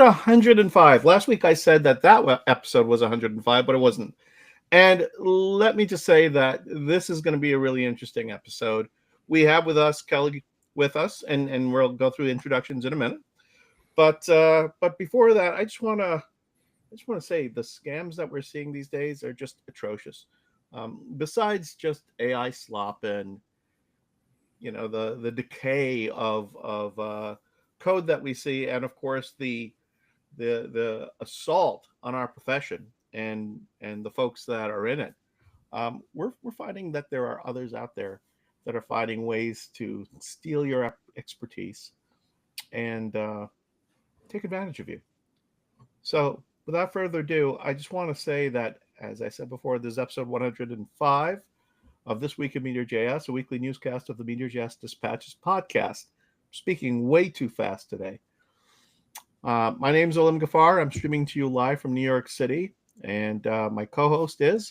105. Last week I said that episode was 105, but it wasn't. And let me just say that this is going to be a really interesting episode. We have with us Kelly with us, and we'll go through introductions in a minute. But before that, I just want to say the scams that we're seeing these days are just atrocious. Besides just AI slop and the decay of code that we see, and of course the assault on our profession and the folks that are in it, we're finding that there are others out there that are finding ways to steal your expertise and take advantage of you. So, without further ado, I just want to say that, as I said before, this is episode 105 of This Week in MeteorJS, a weekly newscast of the MeteorJS Dispatches podcast. I'm speaking way too fast today. My name is Alim Gafar. I'm streaming to you live from New York City, and my co-host is...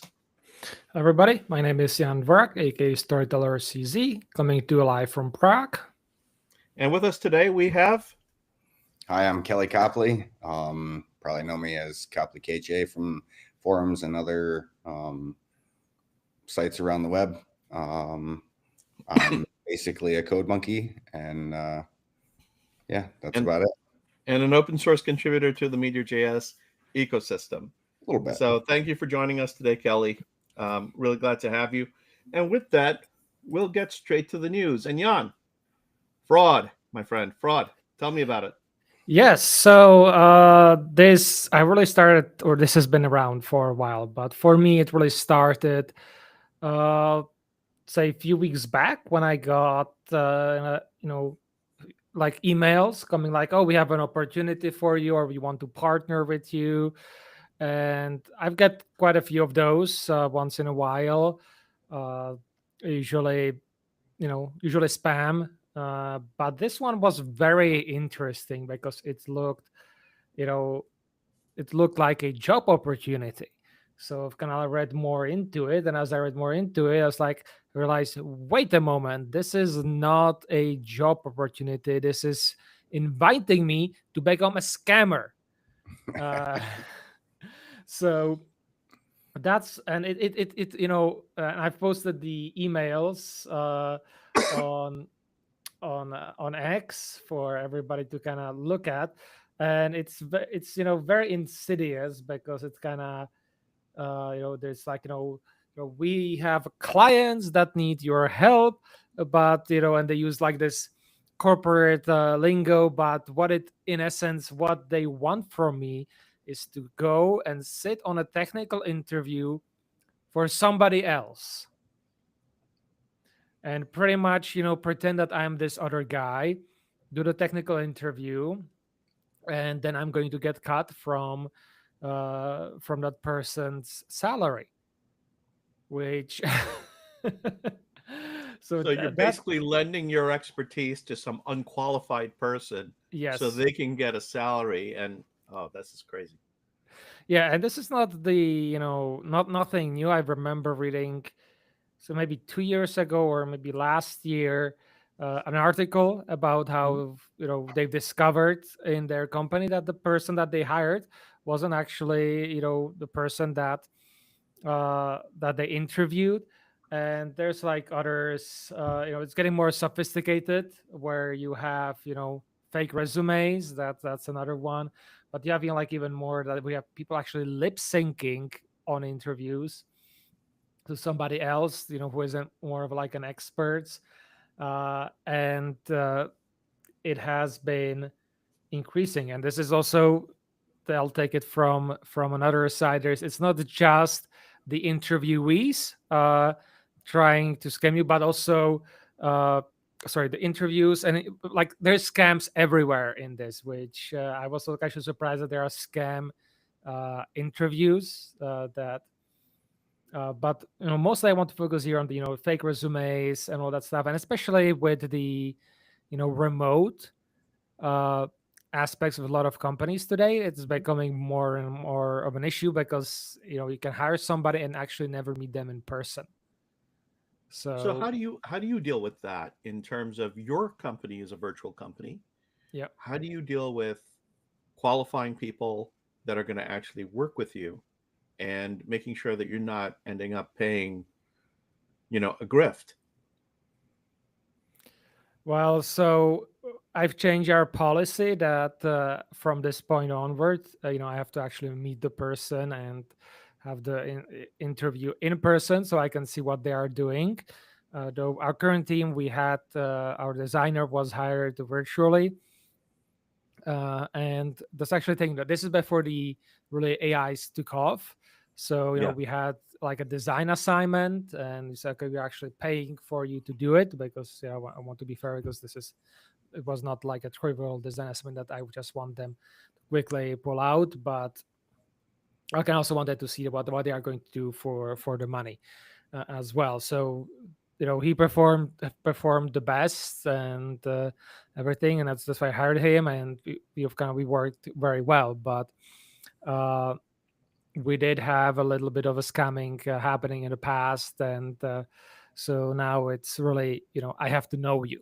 Everybody, my name is Dvorak, aka Storyteller CZ, coming to you live from Prague. And with us today, we have... Hi, I'm Kelly Copley. Probably know me as Copley KJ from forums and other sites around the web. I'm basically a code monkey, and that's about it. And an open source contributor to the MeteorJS ecosystem. A little bit. So thank you for joining us today, Kelly. Really glad to have you. And with that, we'll get straight to the news. And Jan, fraud, my friend, fraud. Tell me about it. Yes, so this has been around for a while, but for me it really started say a few weeks back when I got like emails coming like, oh, we have an opportunity for you, or we want to partner with you. And I've got quite a few of those once in a while, usually spam. But this one was very interesting because it looked like a job opportunity. So I've kind of read more into it, and as I read more into it, I was like, realized, wait a moment, this is not a job opportunity. This is inviting me to become a scammer. So that's, and I've posted the emails on X for everybody to kind of look at, and it's very insidious because it's kind of there's like we have clients that need your help, but and they use like this corporate lingo, but what they want from me is to go and sit on a technical interview for somebody else and pretty much pretend that I'm this other guy, do the technical interview, and then I'm going to get cut from that person's salary, which so you're basically lending your expertise to some unqualified person, yes, so they can get a salary. And this is crazy. Yeah, and this is not nothing new. I remember reading, so maybe 2 years ago or maybe last year, an article about how they've discovered in their company that the person that they hired wasn't actually the person that they interviewed. And there's like others, it's getting more sophisticated where you have fake resumes. That's another one. But you have even more that we have people actually lip syncing on interviews to somebody else, who isn't more of like an expert. And it has been increasing. And this is also, I'll take it from another side. It's not just the interviewees trying to scam you, but also the interviews, and like there's scams everywhere in this, which I was actually surprised that there are scam interviews but mostly I want to focus here on the fake resumes and all that stuff, and especially with the remote aspects of a lot of companies today. It's becoming more and more of an issue because you can hire somebody and actually never meet them in person. So how do you deal with that in terms of your company as a virtual company? Yeah. How do you deal with qualifying people that are going to actually work with you, and making sure that you're not ending up paying, a grift. Well, so I've changed our policy that from this point onward, I have to actually meet the person and have the interview in person so I can see what they are doing. Though our current team, we had our designer was hired virtually. And that's actually thing that this is before the really AIs took off. So Yeah. we had like a design assignment, and we said, okay, we're actually paying for you to do it because I want to be fair, because it was not like a trivial design assignment that I would just want them to quickly pull out, but I can also wanted to see what they are going to do for the money as well. So he performed the best and everything, and that's why I hired him, and we worked very well. But we did have a little bit of a scamming happening in the past, and so now it's really I have to know you.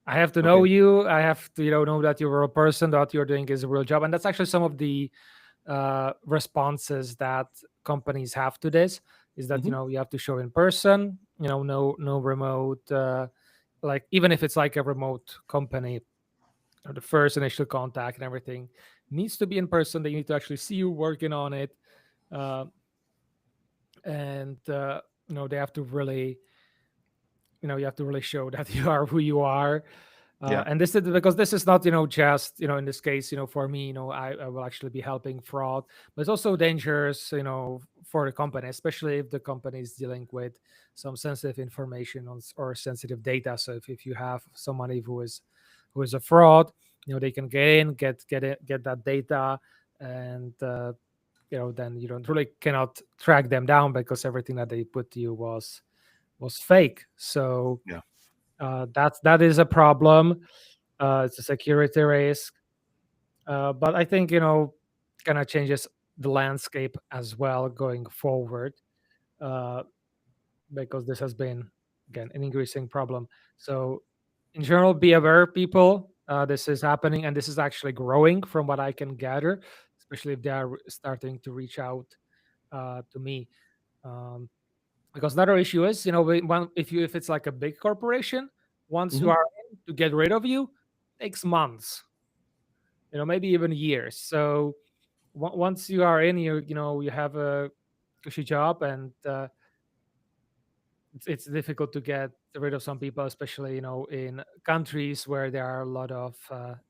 I have to know Okay. you. I have to know that you're a real person, that you're doing is a real job, and that's actually some of the responses that companies have to this is that Mhm. you have to show in person, no remote, like even if it's like a remote company, the first initial contact and everything needs to be in person. They need to actually see you working on it, uh, and they have to really you have to really show that you are who you are. Yeah. And this is because this is not just in this case for me I will actually be helping fraud, but it's also dangerous for the company, especially if the company is dealing with some sensitive information or sensitive data. So if you have somebody who is a fraud, they can get in, get that data, and then you don't really cannot track them down because everything that they put to you was fake. So Yeah. that is a problem. It's a security risk, but I think kind of changes the landscape as well going forward, uh, because this has been again an increasing problem. So in general, be aware, people. This is happening, and this is actually growing from what I can gather, especially if they are starting to reach out to me. Um, because another issue is if it's like a big corporation, once you Mhm. are in, to get rid of you takes months, maybe even years. So once you are in, you have a cushy job, and it's difficult to get rid of some people, especially in countries where there are a lot of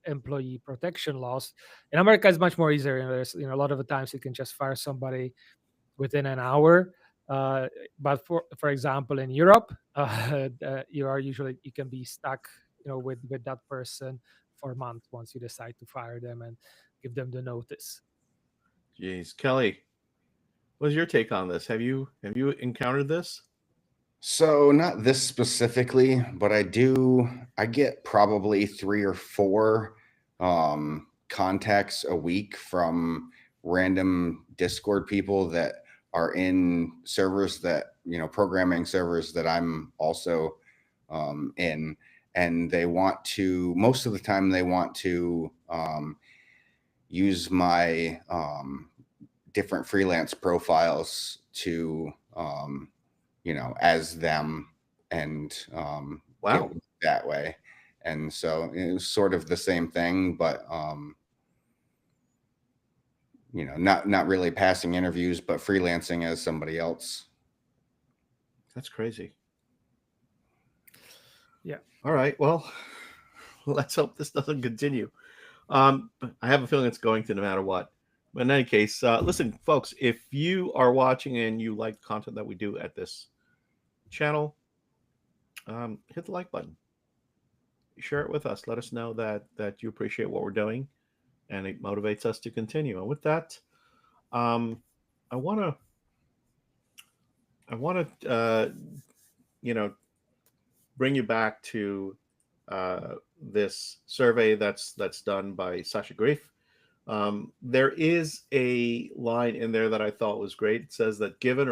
employee protection laws. In America, it's much more easier. There's a lot of the times you can just fire somebody within an hour. But for example, in Europe, you can be stuck, with that person for a month once you decide to fire them and give them the notice. Jeez, Kelly, what's your take on this? Have you encountered this? So not this specifically, but I get probably 3 or 4 contacts a week from random Discord people that are in servers that, programming servers that I'm also in. And most of the time they want to use my different freelance profiles to, as them, and get Wow. work that way. And so it was sort of the same thing, but not really passing interviews, but freelancing as somebody else. That's crazy. Yeah. All right. Well, let's hope this doesn't continue. But I have a feeling it's going to, no matter what. But in any case, listen, folks, if you are watching and you like the content that we do at this channel, hit the like button. Share it with us. Let us know that you appreciate what we're doing, and it motivates us to continue. And with that, um, I want to you know bring you back to this survey that's done by Sasha Grief. There is a line in there that I thought was great. It says that it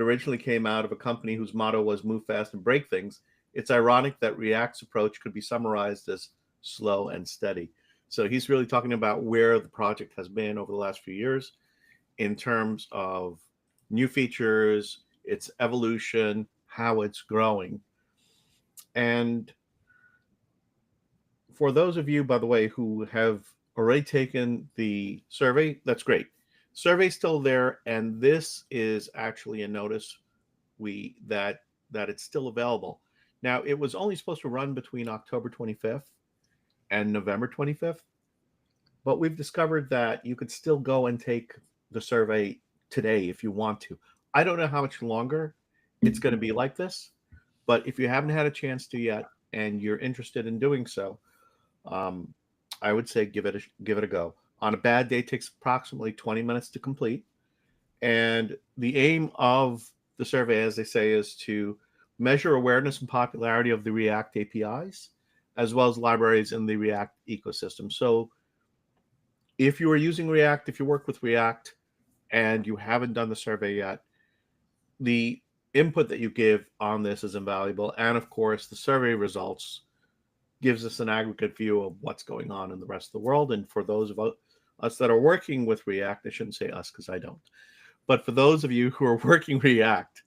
originally came out of a company whose motto was "Move fast and break things." It's ironic that React's approach could be summarized as slow and steady. So he's really talking about where the project has been over the last few years in terms of new features, its evolution, how it's growing. And for those of you, by the way, who have already taken the survey, that's great. Survey's still there, and this is actually a notice that it's still available. Now, it was only supposed to run between October 25th and November 25th, but we've discovered that you could still go and take the survey today if you want to. I don't know how much longer it's going to be like this, but if you haven't had a chance to yet and you're interested in doing so, I would say give it a go. On a bad day, it takes approximately 20 minutes to complete. And the aim of the survey, as they say, is to measure awareness and popularity of the React APIs, as well as libraries in the React ecosystem. So if you are using React, if you work with React, and you haven't done the survey yet, the input that you give on this is invaluable. And of course, the survey results gives us an aggregate view of what's going on in the rest of the world. And for those of us that are working with React, I shouldn't say us because I don't, but for those of you who are working React,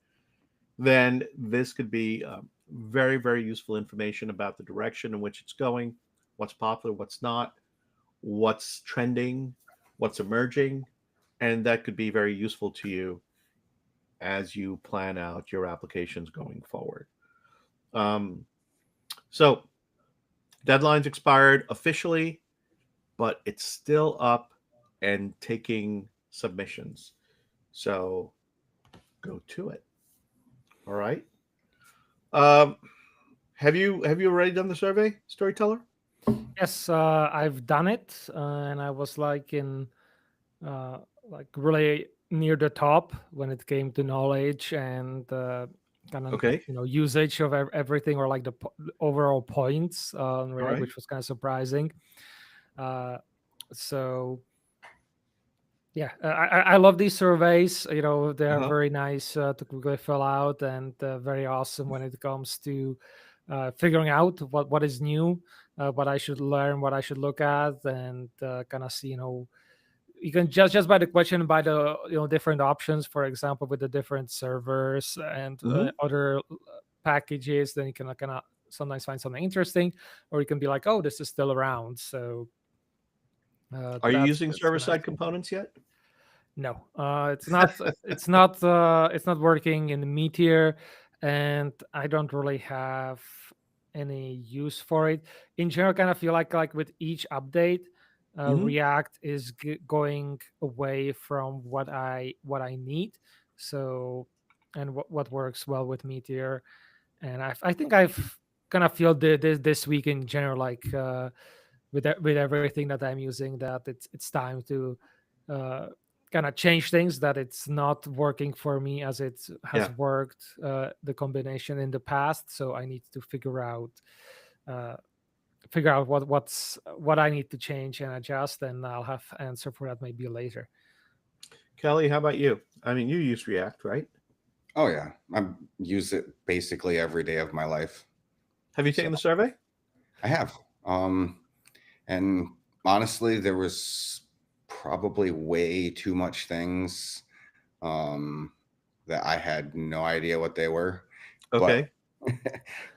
then this could be very, very useful information about the direction in which it's going, what's popular, what's not, what's trending, what's emerging, and that could be very useful to you as you plan out your applications going forward. So deadline's expired officially, but it's still up and taking submissions. So go to it. All right. Have you already done the survey, Storyteller? Yes, I've done it, and I was like really near the top when it came to knowledge and kind of Okay. usage of everything, or like the overall points on React, right. which was kind of surprising. So yeah, I love these surveys. They are very nice to quickly fill out, and very awesome when it comes to figuring out what is new, what I should learn, what I should look at, and kind of see, you can just by the question, by the different options, for example, with the different servers and other packages, then you can kind of sometimes find something interesting, or you can be like, oh, this is still around. So are you using that's server-side components yet? No, it's not. It's not. It's not working in Meteor, and I don't really have any use for it. In general, kind of feel like with each update, React is going away from what I need. So, and what works well with Meteor, and I think I've kind of feel this week in general, like with everything that I'm using, that it's time to kind of change things, that it's not working for me as it has worked the combination in the past. So I need to figure out what I need to change and adjust, and I'll have answer for that maybe later. Kelly, how about you? I mean, you use React, right? Oh yeah, I use it basically every day of my life. Have you taken the survey? I have. And honestly, there was probably way too much things that I had no idea what they were. Okay. But,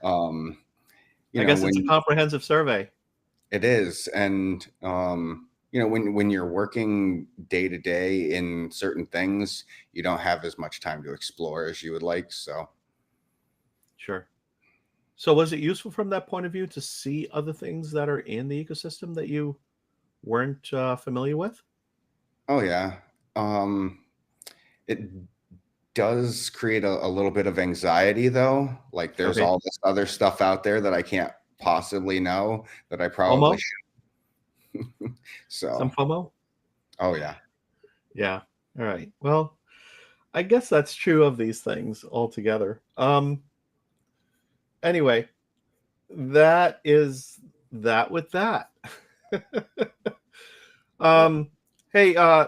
I guess it's a comprehensive survey. It is. And, when you're working day to day in certain things, you don't have as much time to explore as you would like. So. Sure. So was it useful from that point of view to see other things that are in the ecosystem that you weren't familiar with? Oh, yeah. It does create a little bit of anxiety, though. Like there's all this other stuff out there that I can't possibly know that I probably should. So some FOMO? Oh, yeah. Yeah. All right. Well, I guess that's true of these things altogether. Anyway, that is that with that. Hey,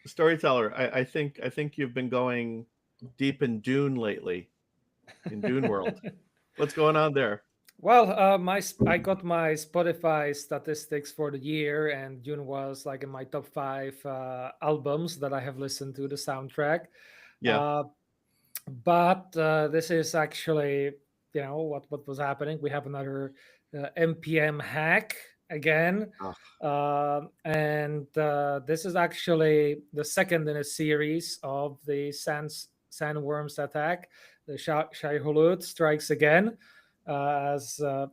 Storyteller, I think you've been going deep in Dune lately, in Dune World. What's going on there? Well, I got my Spotify statistics for the year, and June was like in my top 5 albums that I have listened to the soundtrack. Yeah. Uh, but this is actually, what was happening. We have another npm hack again, Ugh. and this is actually the second in a series of the sandworms attack. The Shai Hulud strikes again, as the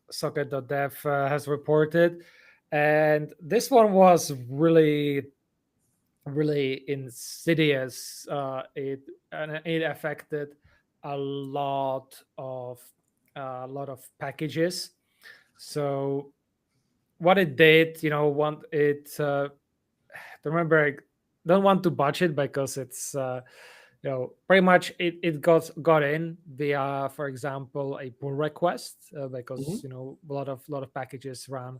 socket.dev has reported, and this one was really insidious. It affected a lot of packages. So what it did, want it. Remember, I don't want to botch it because it's pretty much it got in via, for example, a pull request, Mhm. because a lot of packages run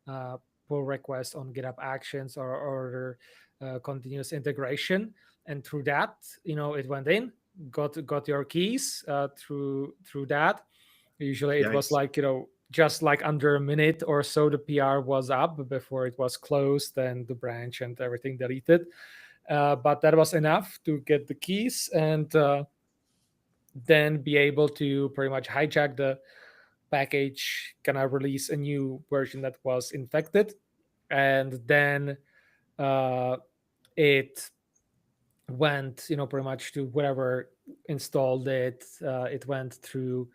uh, pull requests on GitHub Actions or continuous integration, and through that, it went in, got your keys through that. Usually, it was Yikes. like, just like under a minute or so, the PR was up before it was closed and the branch and everything deleted. But that was enough to get the keys, and then be able to pretty much hijack the package, kind of release a new version that was infected, and then uh, it went, pretty much to whatever installed it. It went through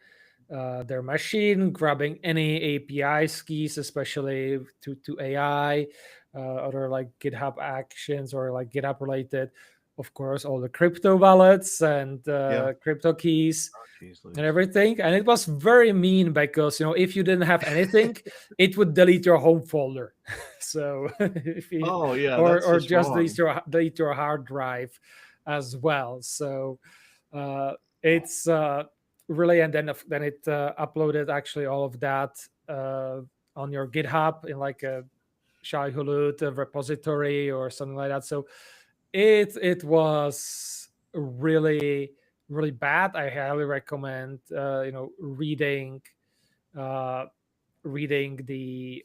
their machine, grabbing any API keys, especially to AI, other like GitHub Actions or like GitHub related. Of course, all the crypto wallets and Yeah. crypto keys Oh, geez, and Louise. everything. And it was very mean because, if you didn't have anything, it would delete your home folder. So if you, Oh, yeah, that's or just just delete wrong. your hard drive as well. So it's really, and then it uploaded actually all of that on your GitHub in like a Shai Hulud repository or something like that. So it was really bad. I highly recommend uh, reading the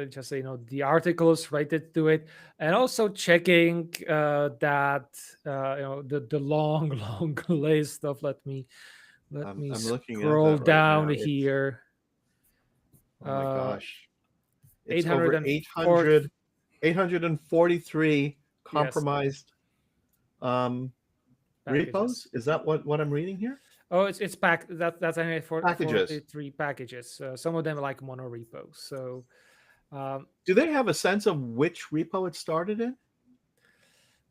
just the articles related to it, and also checking that the long long list of let me I'm looking at scroll that right down now. It's here. oh my uh gosh. It's over 804. 843 Yes, compromised um packages. repos. Is that what I'm reading here? Oh, it's pack that's only for Packages. 43 packages. Some of them are like mono repos. So um Do they have a sense of which repo it started in?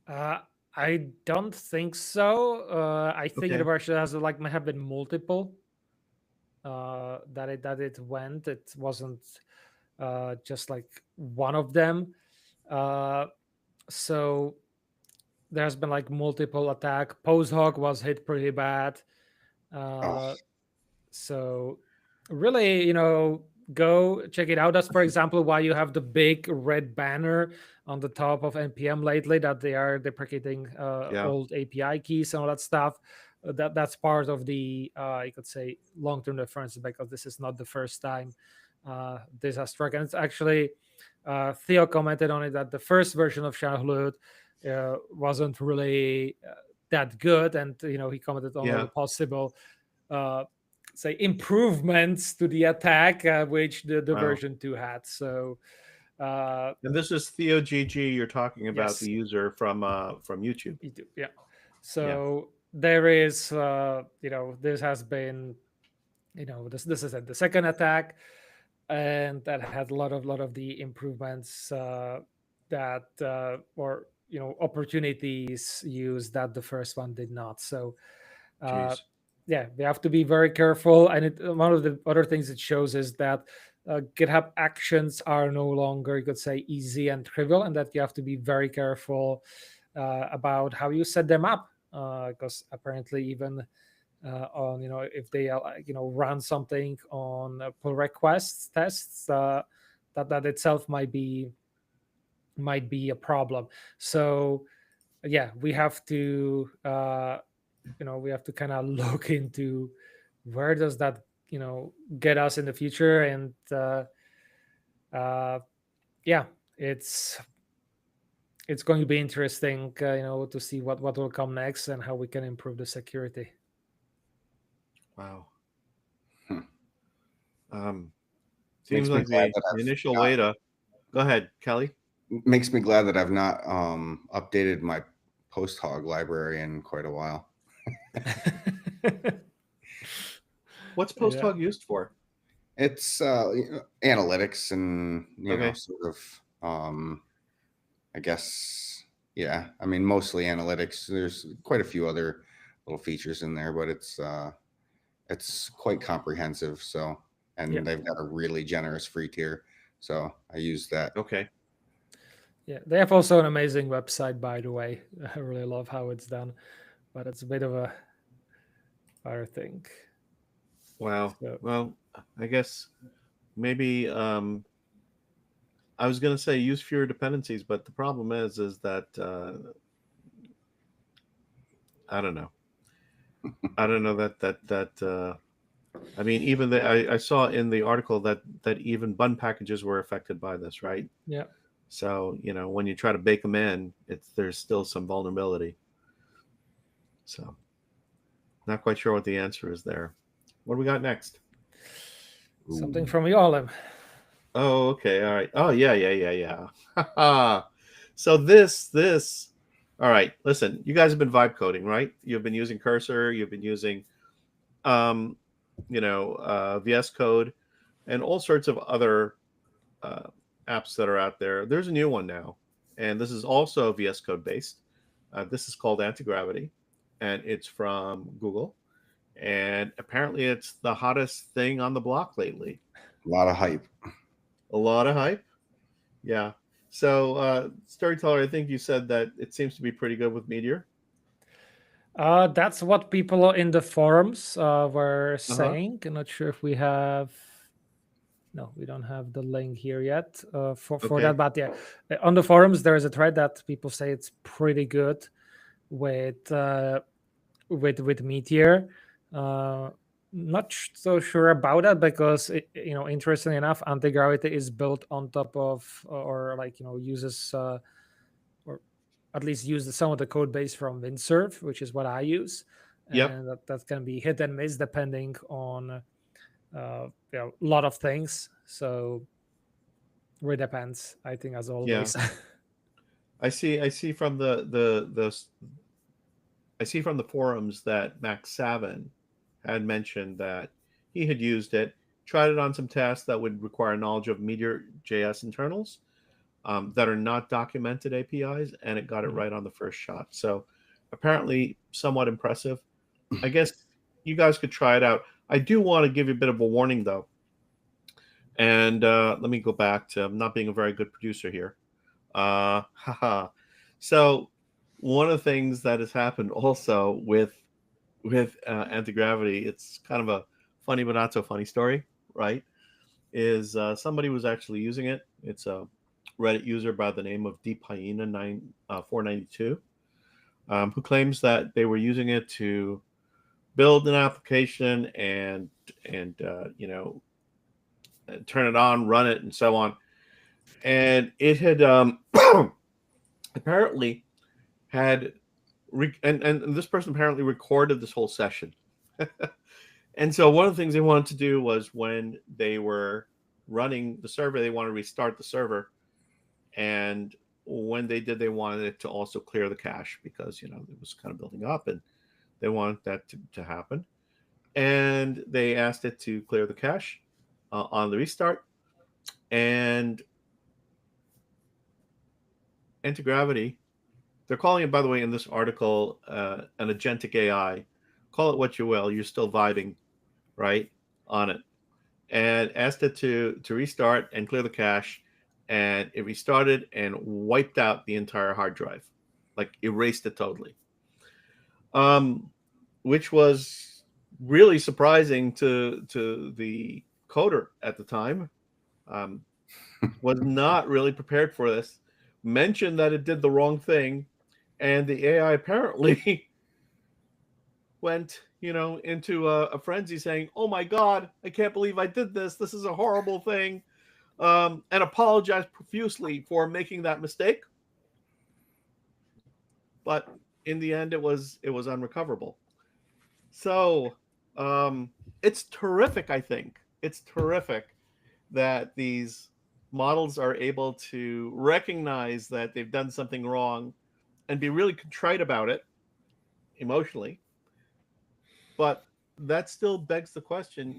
uh I don't think so. I think it Okay. actually has like might have been multiple that it went. It wasn't just like one of them. Uh, so there's been like multiple attack. Posthawk was hit pretty bad. Oh, Uh, so really, go check it out. That's, for example, why you have the big red banner on the top of npm lately, that they are deprecating Yeah. old API keys and all that stuff. That's part of the you could say long-term difference, because this is not the first time this has struck. And it's actually Theo commented on it that the first version of Shahlut wasn't really that good, and he commented on all Yeah. the possible uh, say improvements to the attack, which the Wow. version 2 had. So uh, And this is Theo GG. You're talking about the yes, user from YouTube. you do, yeah. Yeah. So there is this has been this is the second attack, and that had a lot of the improvements that or opportunities used that the first one did not. So uh, Jeez. yeah, we have to be very careful. And one of the other things it shows is that GitHub Actions are no longer, you could say, easy and trivial, and that you have to be very careful about how you set them up, because apparently even on if they run something on pull requests tests, that itself might be a problem. So yeah, we have to kind of look into where does that get us in the future? And yeah, it's going to be interesting, to see what will come next and how we can improve the security. Wow. Makes Seems me like glad the that initial way to go ahead, Kelly. Makes me glad that I've not updated my post hog library in quite a while. What's post hog used for? It's analytics and Okay. sort of I guess, yeah, I mean mostly analytics. There's quite a few other little features in there, but it's quite comprehensive. So, and Yeah. they've got a really generous free tier, so I use that. Okay. Yeah, they have also an amazing website, by the way. I really love how it's done, but it's a bit of a fire thing. Wow. So, Well, I guess maybe I was going to say use fewer dependencies, but the problem is that I don't know. I don't know that I mean, even I saw in the article that even bun packages were affected by this, right? yeah. So when you try to bake them in, there's still some vulnerability. So not quite sure what the answer is there. What do we got next? Something from you, Alim. Oh, okay, all right. Oh, yeah. So this. All right. Listen, you guys have been vibe coding, right? You've been using Cursor. You've been using, VS Code, and all sorts of other apps that are out there. There's a new one now, and this is also VS Code based. This is called Anti-Gravity, and it's from Google. And apparently, it's the hottest thing on the block lately. A lot of hype. A lot of hype. Yeah. So, Storyteller, I think you said that it seems to be pretty good with Meteor. That's what people in the forums were Uh-huh. saying. I'm not sure if we have. No, we don't have the link here yet for Okay. that. But yeah, on the forums there is a thread that people say it's pretty good with Meteor. Not so sure about that because interestingly enough, anti-gravity is built on top of or uses or at least uses some of the code base from Windsurf, which is what I use, Yep. and that can be hit and miss depending on a lot of things. So it depends, I think, as Yeah. always. I see from I see from the forums that Max Savin had mentioned that he had used it, tried it on some tests that would require knowledge of MeteorJS internals that are not documented APIs, and it got it right on the first shot. So apparently, somewhat impressive. I guess you guys could try it out. I do want to give you a bit of a warning, though. And let me go back to not being a very good producer here. Haha. So one of the things that has happened also with anti-gravity, it's kind of a funny but not so funny story, right? Is somebody was actually using it. It's a Reddit user by the name of DeepHyena 492, who claims that they were using it to build an application and turn it on, run it, and so on. And it had apparently had and this person apparently recorded this whole session. And so one of the things they wanted to do was when they were running the server, they wanted to restart the server. And when they did, they wanted it to also clear the cache because, it was kind of building up and they wanted that to happen. And they asked it to clear the cache on the restart. And anti-gravity, they're calling it, by the way, in this article, an agentic AI. Call it what you will. You're still vibing, right, on it. And asked it to restart and clear the cache. And it restarted and wiped out the entire hard drive, like erased it totally. Which was really surprising to the coder at the time. Was not really prepared for this. Mentioned that it did the wrong thing, and the AI apparently went, into a frenzy saying, "Oh my God, I can't believe I did this. This is a horrible thing," and apologized profusely for making that mistake. But in the end, it was unrecoverable. So it's terrific. I think it's terrific that these models are able to recognize that they've done something wrong and be really contrite about it emotionally. But that still begs the question,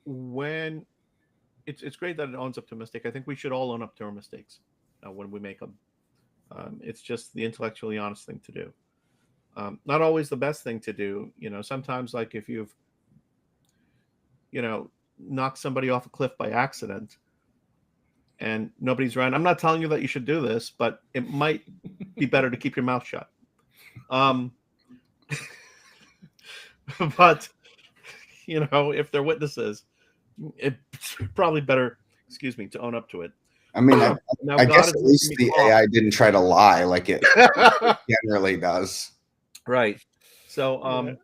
when it's great that it owns up to a mistake. I think we should all own up to our mistakes when we make them. It's just the intellectually honest thing to do. Not always the best thing to do. Sometimes, like, if you've, knocked somebody off a cliff by accident and nobody's around, I'm not telling you that you should do this, but it might be better to keep your mouth shut. But, if they're witnesses, it's probably better, to own up to it. I mean, I guess at least the AI didn't try to lie like it generally does. Right. So,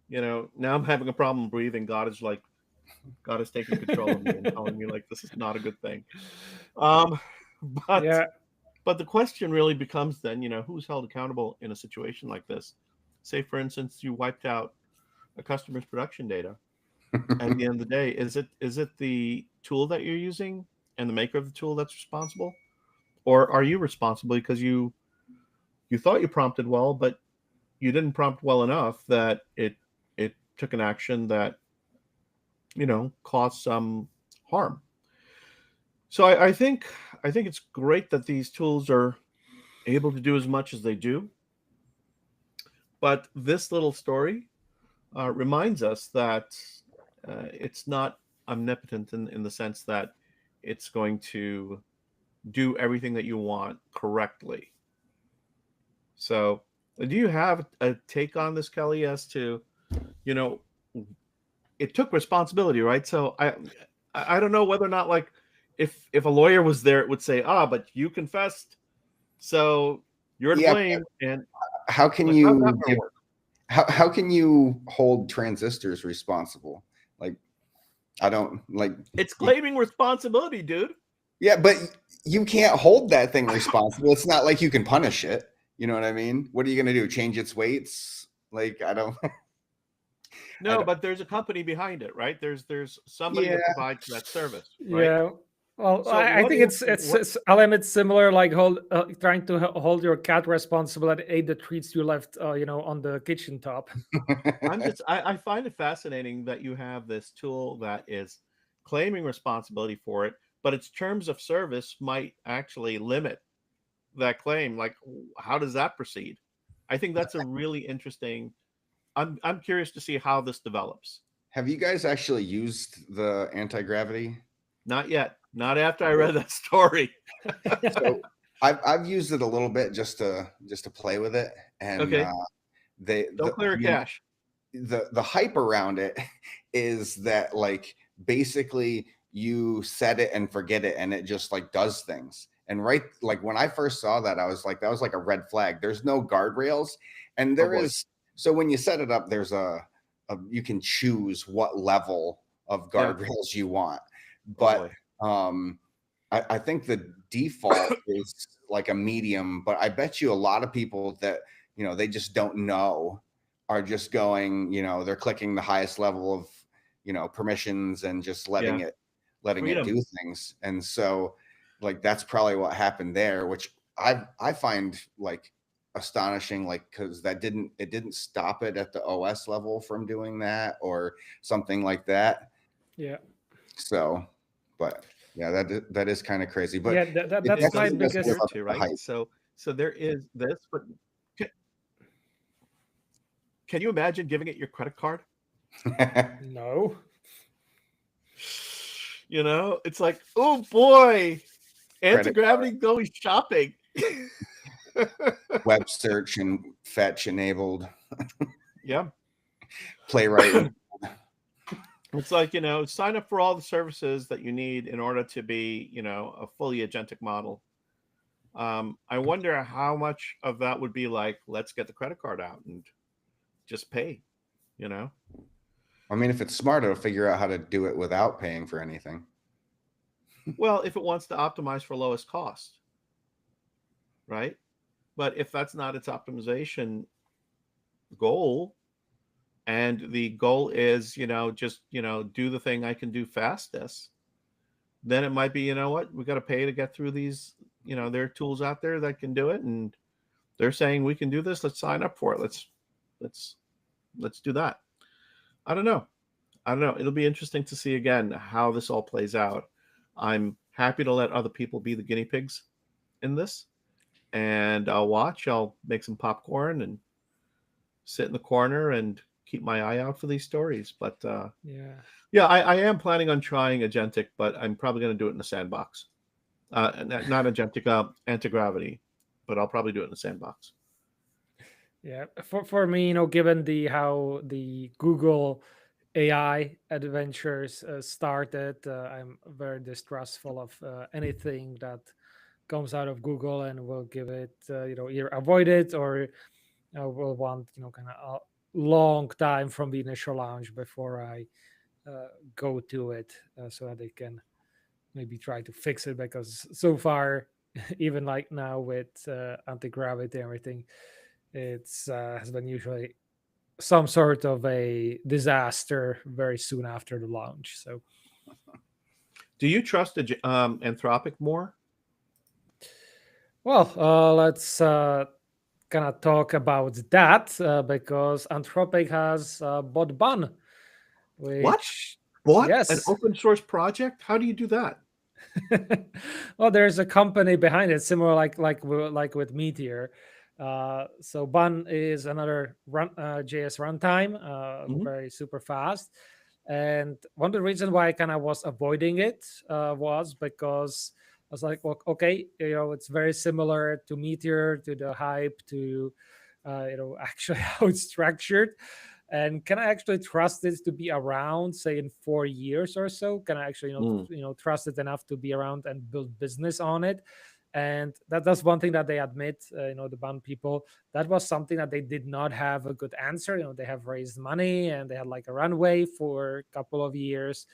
now I'm having a problem breathing. God is taking control of me and telling me, like, this is not a good thing. But the question really becomes then, who's held accountable in a situation like this? Say, for instance, you wiped out a customer's production data. At the end of the day, is it the tool that you're using and the maker of the tool that's responsible, or are you responsible because you thought you prompted well, but you didn't prompt well enough that it took an action that caused some harm? So I think it's great that these tools are able to do as much as they do, but this little story reminds us that it's not omnipotent in the sense that it's going to do everything that you want correctly. So, do you have a take on this, Kelly, as to, it took responsibility, right? So I don't know whether or not, like, if a lawyer was there, it would say, but you confessed, so you're to blame. And how can you how can you hold transistors responsible? Like, I don't like. It's claiming responsibility, dude. Yeah, but you can't hold that thing responsible. It's not like you can punish it. You know what I mean? What are you going to do? Change its weights? Like, I don't. No, but there's a company behind it, right? There's somebody that provides that service, right? Yeah. Well, so I think it's Alim, it's similar, like trying to hold your cat responsible that ate the treats you left, on the kitchen top. I find it fascinating that you have this tool that is claiming responsibility for it, but its terms of service might actually limit that claim. Like, how does that proceed? I think that's a really interesting. I'm curious to see how this develops. Have you guys actually used the anti-gravity? Not yet. Not after I read that story. So I've used it a little bit just to play with it, and okay. Don't clear cache. The hype around it is that, like, basically you set it and forget it, and it just like does things. And like when I first saw that, I was like, that was like a red flag. There's no guardrails, and there is. So when you set it up, there's you can choose what level of guardrails you want, but I think the default is like a medium. But I bet you a lot of people that they just don't know are just going, they're clicking the highest level of permissions and just letting it do things. And so, like, that's probably what happened there, which I find like astonishing, like, because it didn't stop it at the OS level from doing that or something like that. Yeah. So, but yeah, that is kind of crazy. But yeah, that's my biggest too, right? So there is this, but can you imagine giving it your credit card? No. It's like, oh boy, anti-gravity going shopping. Web search and fetch enabled. Yeah. Playwright. It's like, sign up for all the services that you need in order to be, a fully agentic model. I wonder how much of that would be like, let's get the credit card out and just pay. you know? I mean, if it's smart, it'll figure out how to do it without paying for anything. Well, if it wants to optimize for lowest cost, right? But if that's not its optimization goal, and the goal is, just, do the thing I can do fastest, then it might be, what, we got to pay to get through these, there are tools out there that can do it, and they're saying we can do this. Let's sign up for it. Let's do that. I don't know. It'll be interesting to see again how this all plays out. I'm happy to let other people be the guinea pigs in this, and I'll watch. I'll make some popcorn and sit in the corner and keep my eye out for these stories. But yeah, I am planning on trying Agentic, but I'm probably going to do it in the sandbox. Not Agentic, anti-gravity, but I'll probably do it in the sandbox. Yeah, for me, given how the Google AI adventures started, I'm very distrustful of anything that comes out of Google, and will give it, either avoid it, or will want, kind of a long time from the initial launch before I go to it, so that they can maybe try to fix it, because so far, even like now with anti-gravity and everything, it's has been usually some sort of a disaster very soon after the launch. So, do you trust Anthropic more? Well, let's kind of talk about that, because Anthropic has bought Bun, which What? Yes. An open source project? How do you do that? Well, there's a company behind it, similar like with Meteor. So Bun is another JS runtime, very super fast. And one of the reasons why I kind of was avoiding it was because I was like, well, okay, it's very similar to Meteor, to the hype, to actually how it's structured. And can I actually trust this to be around, say, in 4 years or so? Can I actually, trust it enough to be around and build business on it? And that's one thing that they admit, the Bun people. That was something that they did not have a good answer. They have raised money and they had like a runway for a couple of years,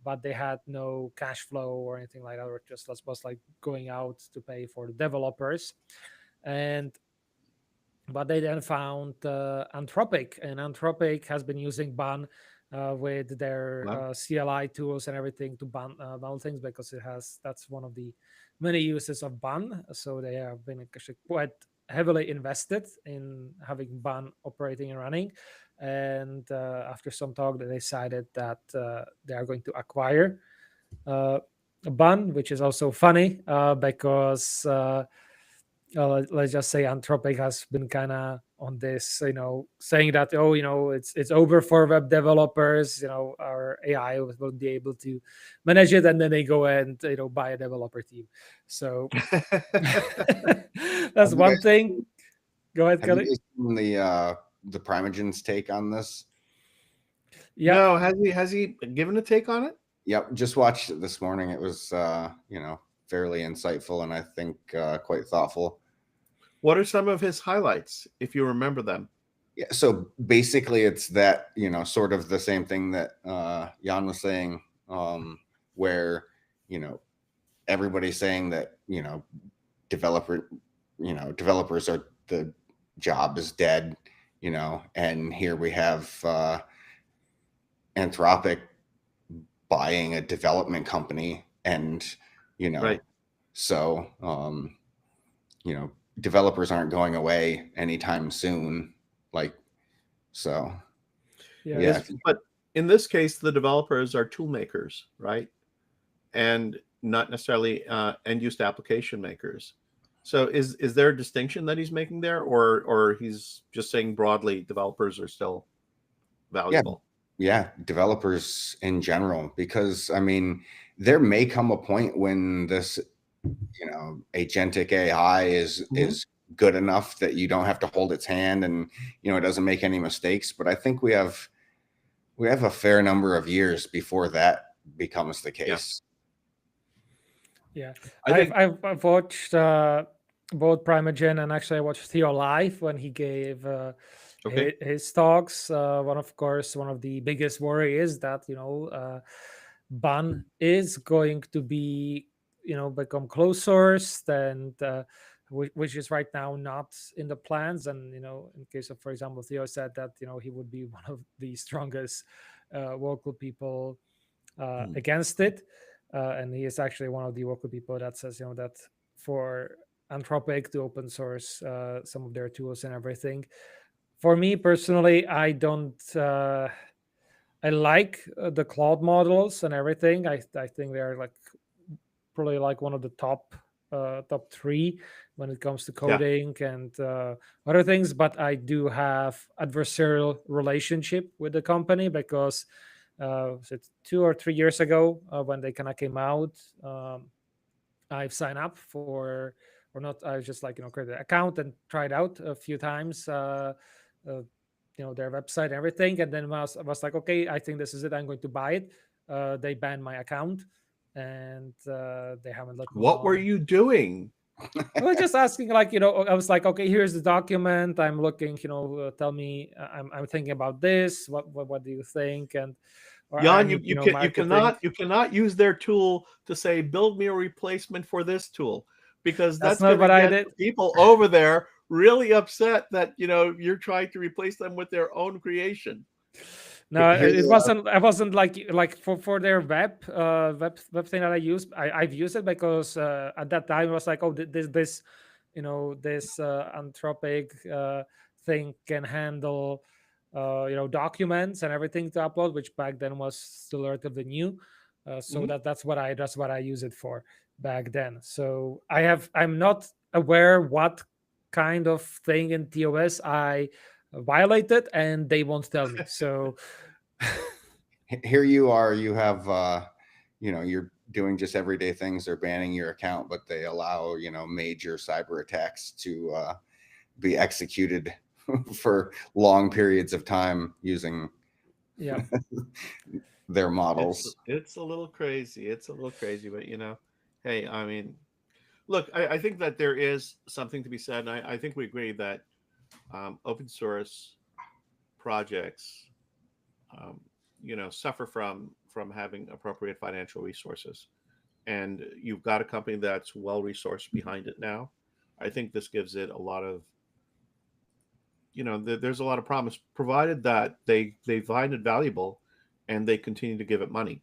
but they had no cash flow or anything like that, or just was like going out to pay for the developers. But they then found Anthropic, and Anthropic has been using Bun with their CLI tools and everything to bundle things, because that's one of the many uses of Bun. So they have been actually quite heavily invested in having Bun operating and running. And after some talk, they decided that they are going to acquire Bun, which is also funny because let's just say Anthropic has been kind of on this, saying that, it's over for web developers, our AI will be able to manage it, and then they go and buy a developer team. So that's one thing. Go ahead, Kelly. Have you seen the Primogen's take on this? Yeah. No, has he given a take on it? Yep, just watched it this morning. It was fairly insightful and I think quite thoughtful. What are some of his highlights, if you remember them? Yeah, so basically it's that, sort of the same thing that Jan was saying, where, everybody's saying that, developers are, the job is dead, and here we have Anthropic buying a development company, and right. So developers aren't going away anytime soon, yeah. But in this case, the developers are tool makers, right? And not necessarily end-use application makers. So is there a distinction that he's making there, or he's just saying broadly developers are still valuable? Yeah, developers in general, because I mean, there may come a point when this, agentic AI is good enough that you don't have to hold its hand, and it doesn't make any mistakes. But I think we have a fair number of years before that becomes the case. Yeah, I've watched both Primogen, and actually I watched Theo live when he gave Okay. his talks. One of the biggest worry is that Ban is going to be become closed sourced, and which is right now not in the plans. And in case of, for example, Theo said that he would be one of the strongest vocal people against it, and he is actually one of the vocal people that says that for Anthropic to open source some of their tools and everything. For me personally, I don't. I like the cloud models and everything. I think they're like probably like one of the top three when it comes to Yeah. coding and other things. But I do have adversarial relationship with the company because it's 2 or 3 years ago when they kind of came out. I've signed up for, or not. I was just like created an account and tried out a few times. Their website and everything, and then was like, okay, I think this is it. I'm going to buy it. They banned my account, and they haven't let me What were on. you doing? I was just asking, like, I was like, okay, here's the document. I'm looking, tell me, I'm thinking about this. What do you think? And or I Jan, need, you marketing. cannot use their tool to say build me a replacement for this tool, because That's that's not going what to I get did. the people over there really upset that you're trying to replace them with their own creation. No, Here's it wasn't. I wasn't like for their web thing that I used. I've used it because at that time it was like, oh, this this Anthropic thing can handle documents and everything to upload, which back then was still relatively new. So Mhm. that's what I use it for back then. So I'm not aware what kind of thing in TOS I violated, and they won't tell me. So here you are, you have you're doing just everyday things. They're banning your account, but they allow major cyber attacks to be executed for long periods of time using yeah, their models. It's a little crazy. It's a little crazy, but hey, I mean, look, I think that there is something to be said, and I think we agree that open source projects, um, suffer from having appropriate financial resources, and you've got a company that's well resourced behind it now. I think this gives it a lot of, there's a lot of promise, provided that they find it valuable, and they continue to give it money,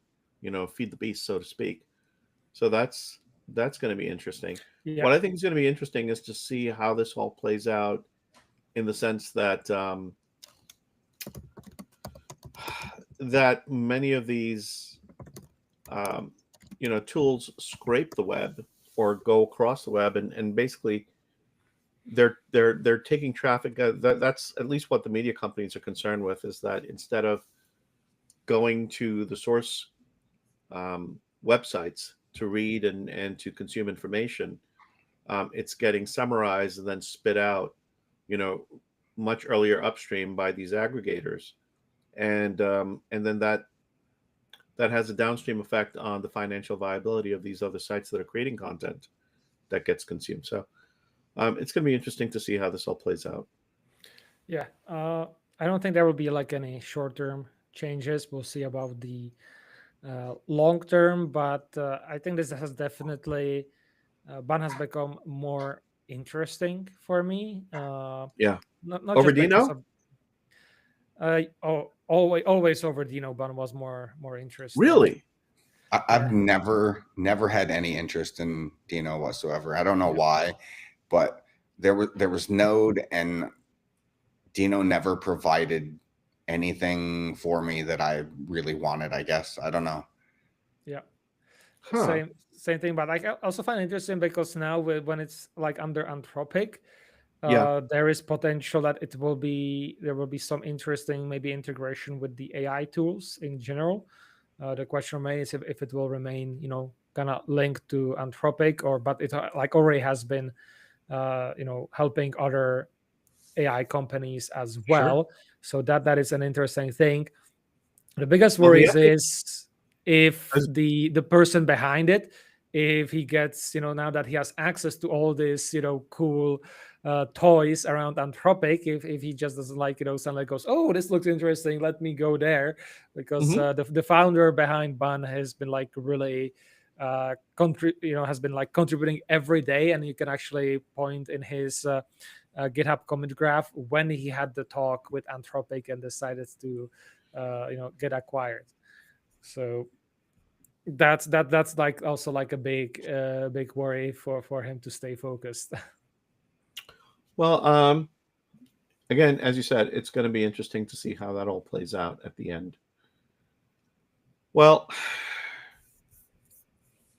feed the beast, so to speak. So that's going to be interesting. yeah, What I think is going to be interesting is to see how this all plays out, in the sense that that many of these um, tools scrape the web or go across the web, and basically they're taking traffic. That's at least what the media companies are concerned with, is that instead of going to the source websites to read and to consume information, it's getting summarized and then spit out, you know, much earlier upstream by these aggregators, and then that has a downstream effect on the financial viability of these other sites that are creating content that gets consumed. So it's going to be interesting to see how this all plays out. yeah. I don't think there will be like any short-term changes. We'll see about the long term, but I think this has definitely ban has become more interesting for me. Yeah. Not Over just because Dino? of always over Dino, ban was more interesting. Really? I've Yeah, never had any interest in Dino whatsoever. I don't know why, but there was Node, and Dino never provided anything for me that I really wanted, I guess. I don't know. yeah. Huh. Same thing, but like I also find it interesting because now when it's like under Anthropic, Yeah. there is potential that there will be some interesting maybe integration with the AI tools in general. The question remains if it will remain, kind of linked to Anthropic, or but it like already has been, helping other AI companies as Sure. well. So that is an interesting thing. The biggest Well, the worries ethics is if is the person behind it if he gets, now that he has access to all this, cool toys around Anthropic, if he just doesn't like, suddenly goes, oh, this looks interesting, let me go there, because the founder behind Bun has been like really has been like contributing every day, and you can actually point in his GitHub commit graph when he had the talk with Anthropic and decided to get acquired. So that's like also like a big worry for him to stay focused. Well, again, as you said, it's going to be interesting to see how that all plays out at the end. Well,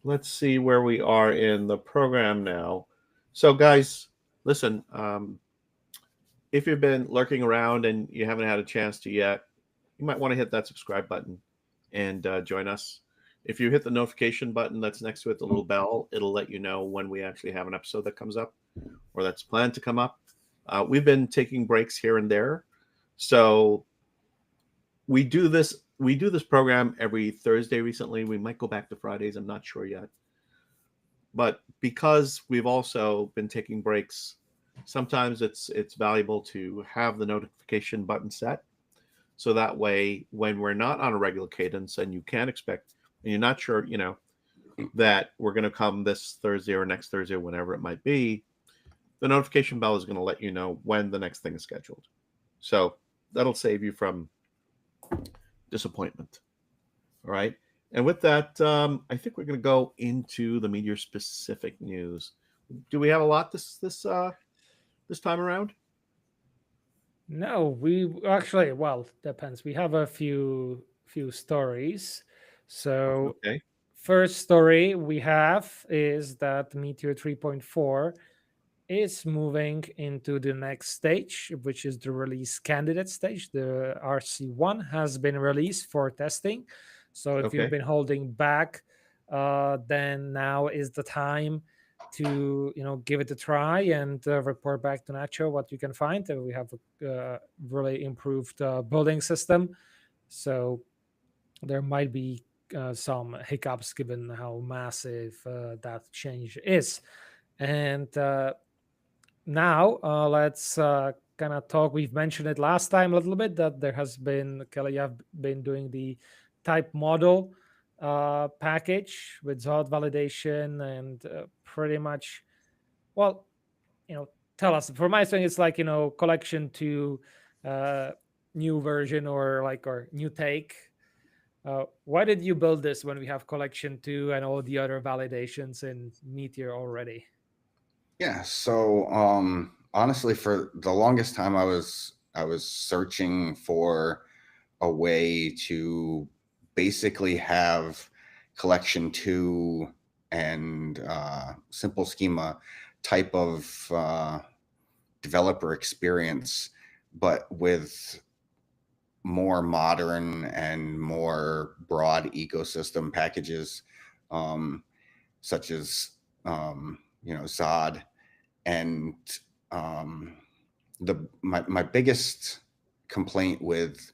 let's see where we are in the program now. So, guys, listen, if you've been lurking around and you haven't had a chance to yet, you might want to hit that subscribe button and join us. If you hit the notification button that's next to it, the little bell, it'll let you know when we actually have an episode that comes up or that's planned to come up. We've been taking breaks here and there. So we do this program every Thursday recently. We might go back to Fridays. I'm not sure yet. But because we've also been taking breaks, sometimes it's valuable to have the notification button set. So that way, when we're not on a regular cadence and you can expect, and you're not sure, that we're going to come this Thursday or next Thursday or whenever it might be, the notification bell is going to let you know when the next thing is scheduled. So that'll save you from disappointment. All right. And with that, I think we're going to go into the Meteor specific news. Do we have a lot this time around? No, we actually, well, depends. We have a few stories. So okay. First story we have is that Meteor 3.4 is moving into the next stage, which is the release candidate stage. The RC1 has been released for testing. So if you've been holding back, then now is the time to give it a try and report back to Nacho what you can find. We have a really improved building system, so there might be some hiccups given how massive that change is. And now let's kind of talk. We've mentioned it last time a little bit that there has been, Kelly, you have been doing the type model package with Zod validation and pretty much, well, tell us. For my thing, it's like, collection to new version or new take. Why did you build this when we have collection 2 and all the other validations in Meteor already? Yeah, so honestly, for the longest time, I was searching for a way to basically have collection 2 and simple schema type of developer experience, but with more modern and more broad ecosystem packages, such as Zod. And my biggest complaint with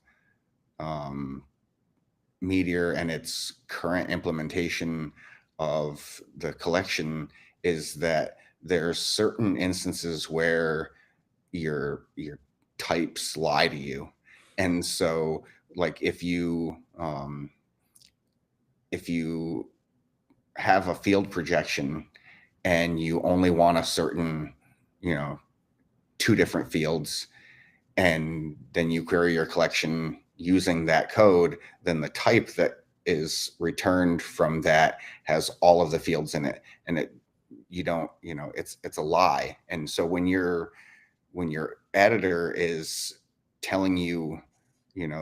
Meteor and its current implementation of the collection is that there's certain instances where your types lie to you. And so, like, if you have a field projection and you only want a certain, 2 different fields, and then you query your collection using that code, then the type that is returned from that has all of the fields in it, and it's a lie. And so when your editor is telling you,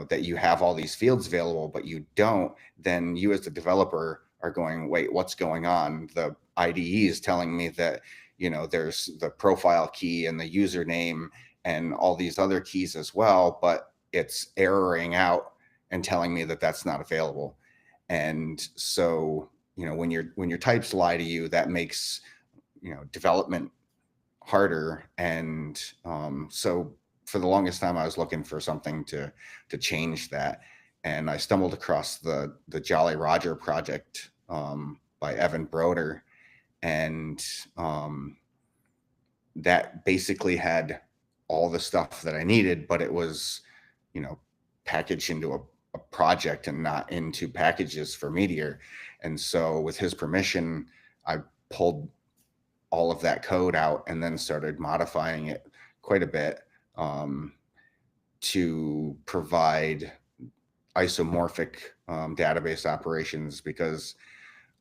that you have all these fields available, but you don't, then you as the developer are going, wait, what's going on? The IDE is telling me that, there's the profile key and the username and all these other keys as well, but it's erroring out and telling me that that's not available. And so, when your types lie to you, that makes, development harder. And so for the longest time, I was looking for something to change that. And I stumbled across the Jolly Roger project by Evan Broder, and that basically had all the stuff that I needed, but it was, packaged into a project and not into packages for Meteor. And so with his permission, I pulled all of that code out and then started modifying it quite a bit to provide isomorphic database operations, because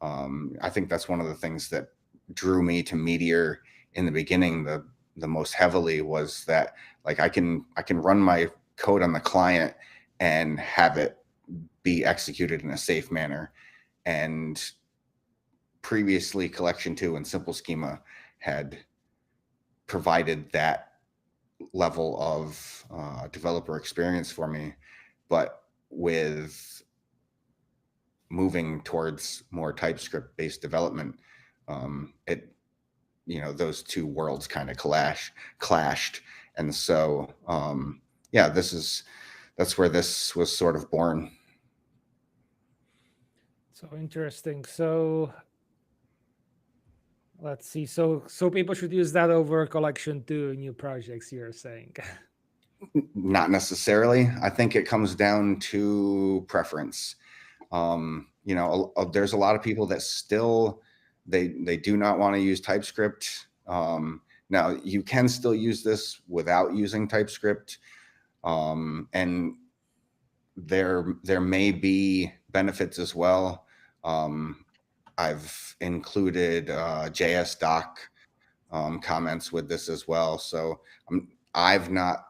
I think that's one of the things that drew me to Meteor in the beginning the most heavily, was that like I can run my code on the client and have it be executed in a safe manner. And previously Collection 2 and Simple Schema had provided that level of developer experience for me, but with moving towards more TypeScript based development, those two worlds kind of clashed. And so that's where this was sort of born. So interesting. So let's see. So people should use that over Collection 2 new projects, you're saying? Not necessarily. I think it comes down to preference. There's a lot of people that still they do not want to use TypeScript. Now you can still use this without using TypeScript, and there may be benefits as well. I've included JS doc comments with this as well. So I've not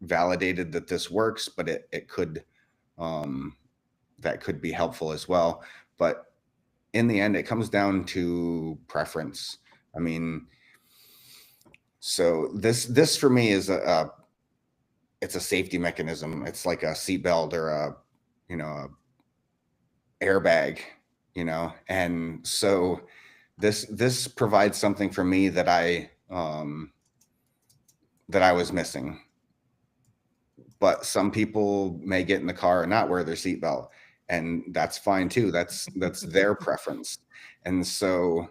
validated that this works, but it could that could be helpful as well. But in the end, it comes down to preference. I mean, so this for me is it's a safety mechanism. It's like a seatbelt or a airbag, and so this provides something for me that I was missing. But some people may get in the car and not wear their seatbelt, and that's fine too. That's their preference. And so,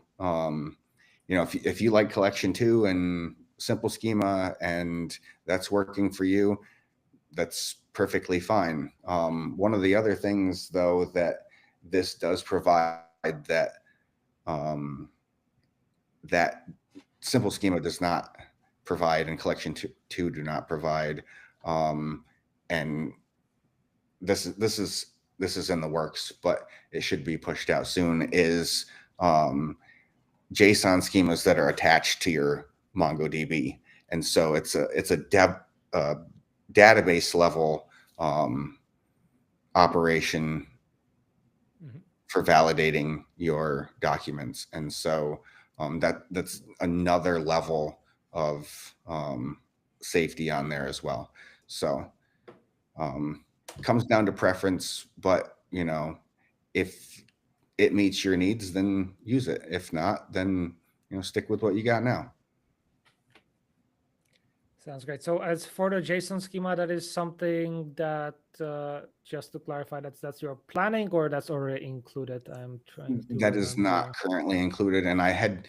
if you like Collection 2 and Simple Schema and that's working for you, that's perfectly fine. One of the other things, though, that this does provide that that Simple Schema does not provide and Collection 2 do not provide, and this is in the works, but it should be pushed out soon, is JSON schemas that are attached to your MongoDB. And so it's a database level operation for validating your documents. And so that's another level of safety on there as well. So comes down to preference, but if it meets your needs, then use it. If not, then stick with what you got now. Sounds great. So as for the JSON schema, that is something that, just to clarify, that's your planning, or that's already included? I'm trying to That is not currently included, and I had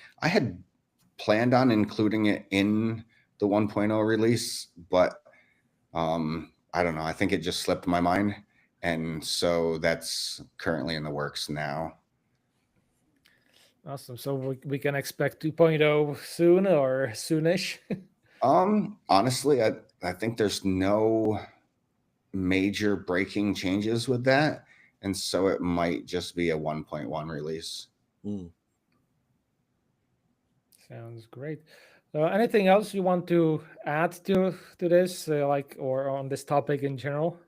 planned on including it in the 1.0 release, but I don't know. I think it just slipped my mind, and so that's currently in the works now. Awesome. So we can expect 2.0 soon or soonish? Honestly, I think there's no major breaking changes with that, and so it might just be a 1.1 release. Sounds great. Anything else you want to add to this, or on this topic in general?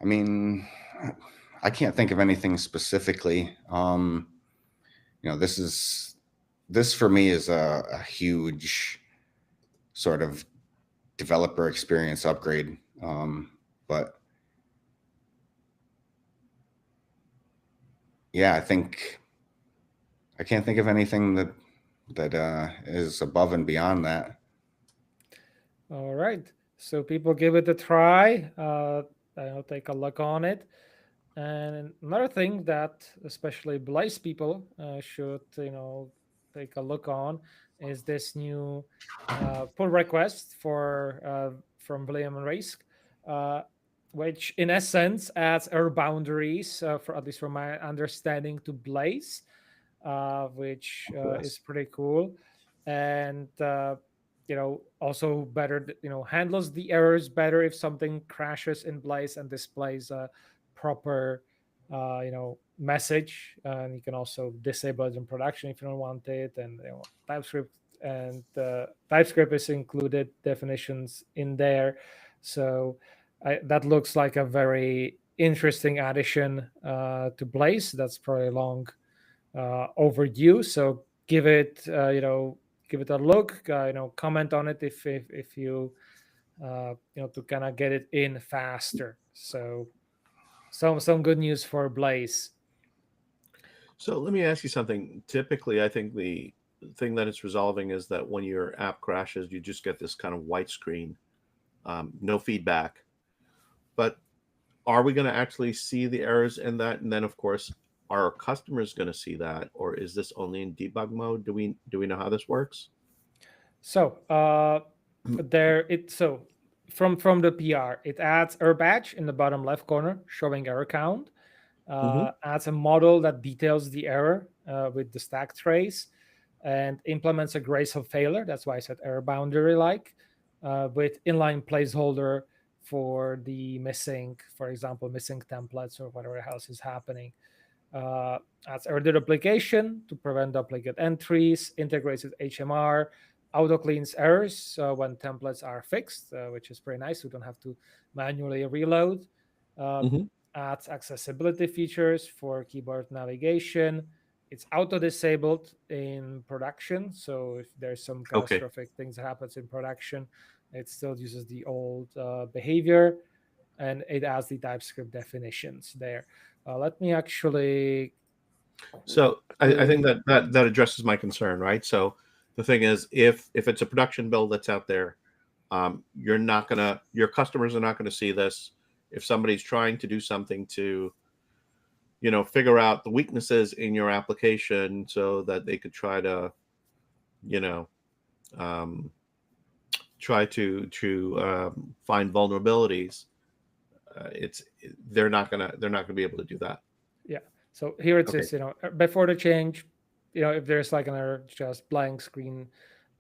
I mean, I can't think of anything specifically. This for me is a huge sort of developer experience upgrade. But yeah, I can't think of anything that is above and beyond that. All right. So people give it a try. I'll take a look on it. And another thing that especially Blaze people should, take a look on is this new pull request for from William and Race, uh, which in essence adds error boundaries, for at least from my understanding, to Blaze, which is Yes. pretty cool, and also better, handles the errors better if something crashes in Blaze and displays a proper message. And you can also disable it in production if you don't want it. And TypeScript, and TypeScript is included definitions in there. So that looks like a very interesting addition to Blaze. That's probably long overdue. So give it a look. Comment on it if you to kind of get it in faster. So some good news for Blaze. So let me ask you something. Typically, I think the thing that it's resolving is that when your app crashes, you just get this kind of white screen, no feedback. But are we going to actually see the errors in that? And then, of course, are our customers going to see that, or is this only in debug mode? Do we know how this works? So there it so from the PR, it adds error badge in the bottom left corner showing error count. Mm-hmm. Adds a model that details the error with the stack trace, and implements a grace of failure. That's why I said error boundary like, with inline placeholder for the missing, for example, missing templates or whatever else is happening. Adds error duplication to prevent duplicate entries, integrates with HMR, auto cleans errors when templates are fixed, which is pretty nice. We don't have to manually reload. Uh, Mm-hmm. Adds accessibility features for keyboard navigation. It's auto disabled in production, so if there's some Okay. catastrophic things that happens in production, it still uses the old behavior, and it adds the TypeScript definitions there. Let me actually. So I think that addresses my concern, right? So the thing is, if it's a production build that's out there, your customers are not gonna see this. If somebody's trying to do something to, figure out the weaknesses in your application so that they could try to, you know, um, find vulnerabilities, it's they're not gonna be able to do that. Yeah. So here it Okay. says, before the change, if there's like an error, just blank screen.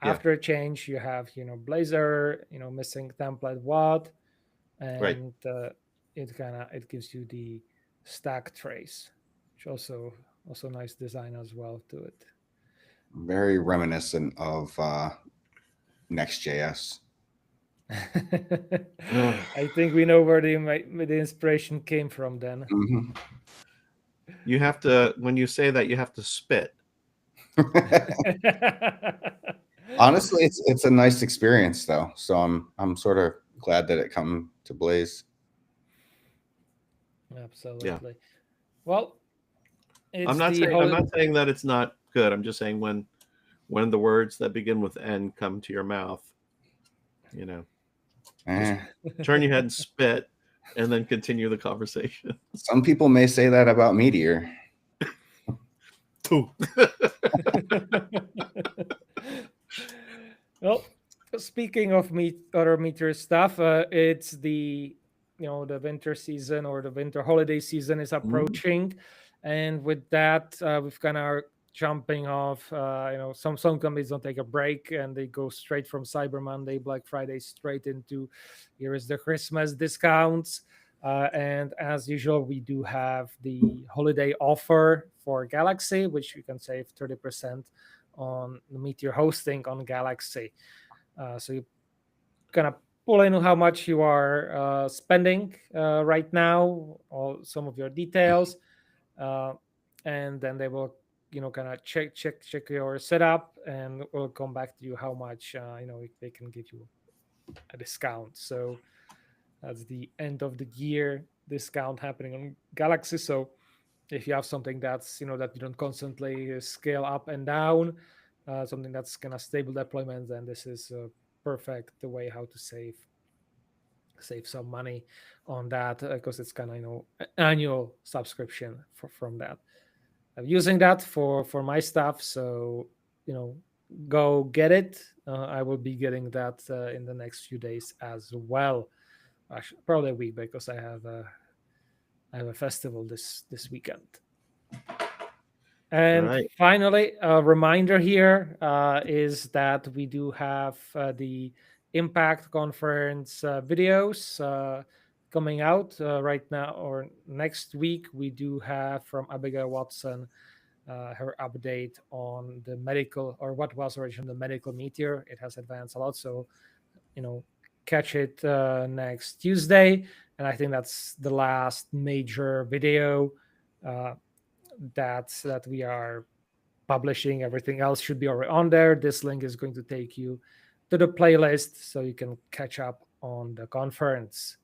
Yeah. After a change, you have, Blazor, missing template what, Right. and it gives you the stack trace, which also nice design as well to it. Very reminiscent of Next.js. I think we know where the inspiration came from then. Mhm. You have to when you say that you have to spit. Honestly, it's a nice experience though. So I'm sort of glad that it come to Blaze. Absolutely. Well, I'm it's not the saying I'm whole. not saying that it's not good. I'm just saying when the words that begin with N come to your mouth, you know, just Eh, turn your head and spit, and then continue the conversation. some people may say that about Meteor. Pooh. Well, speaking of other Meteor stuff, it's the winter season, or the winter holiday season is approaching, and with that, we've kind of jumping off. Some companies don't take a break and they go straight from Cyber Monday, Black Friday, straight into here is the Christmas discounts. And as usual, we do have the holiday offer for Galaxy, which you can save 30% on the Meteor hosting on Galaxy. So you kind of pull in how much you are spending right now, all some of your details, uh, and then they will, kind of check your setup, and will come back to you how much if they can give you a discount. So that's the end of the year discount happening on Galaxy. So if you have something that's that you don't constantly scale up and down, something that's kind of stable deployment, then this is a perfect way how to save save some money on that because it's kind of annual subscription from that. I'm using that for my stuff, so go get it. I will be getting that in the next few days as well. Actually, probably a week because I have a festival this weekend. And Right. finally, a reminder here is that we do have the Impact Conference videos coming out right now or next week. We do have from Abigail Watson her update on the medical, or what was originally the medical Meteor. It has advanced a lot, so catch it next Tuesday. And I think that's the last major video that we are publishing. Everything else should be already on there. This link is going to take you to the playlist so you can catch up on the conference.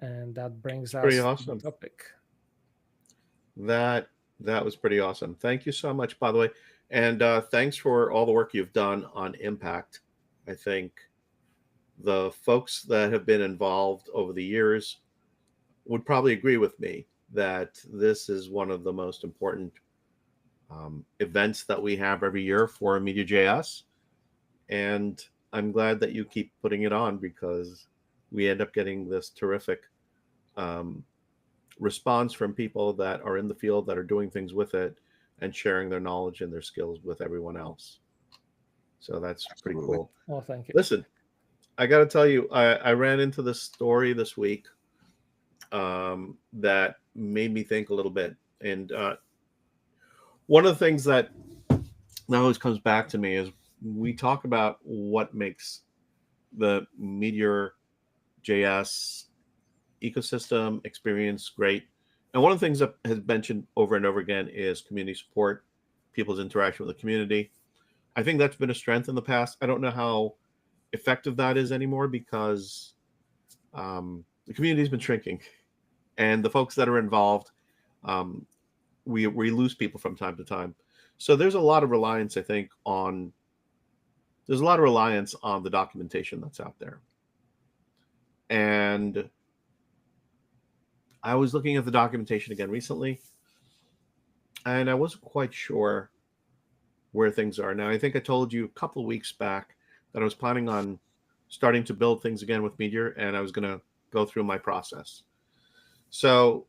And that brings us Pretty to awesome. the topic. That was pretty awesome. Thank you so much, by the way. And thanks for all the work you've done on Impact. I think the folks that have been involved over the years would probably agree with me that this is one of the most important events that we have every year for MeteorJS. And I'm glad that you keep putting it on because we end up getting this terrific response from people that are in the field that are doing things with it and sharing their knowledge and their skills with everyone else. So that's pretty cool. Well, thank you. Listen, I got to tell you, I ran into this story this week that made me think a little bit. And one of the things that always comes back to me is we talk about what makes the MeteorJS ecosystem experience great. And one of the things that has mentioned over and over again is community support, people's interaction with the community. I think that's been a strength in the past. I don't know how effective that is anymore because the community has been shrinking, and the folks that are involved, we lose people from time to time. So there's a lot of reliance, I think, on the documentation that's out there. And I was looking at the documentation again recently, and I wasn't quite sure where things are. Now, I think I told you a couple of weeks back that I was planning on starting to build things again with Meteor, and I was going to go through my process. So,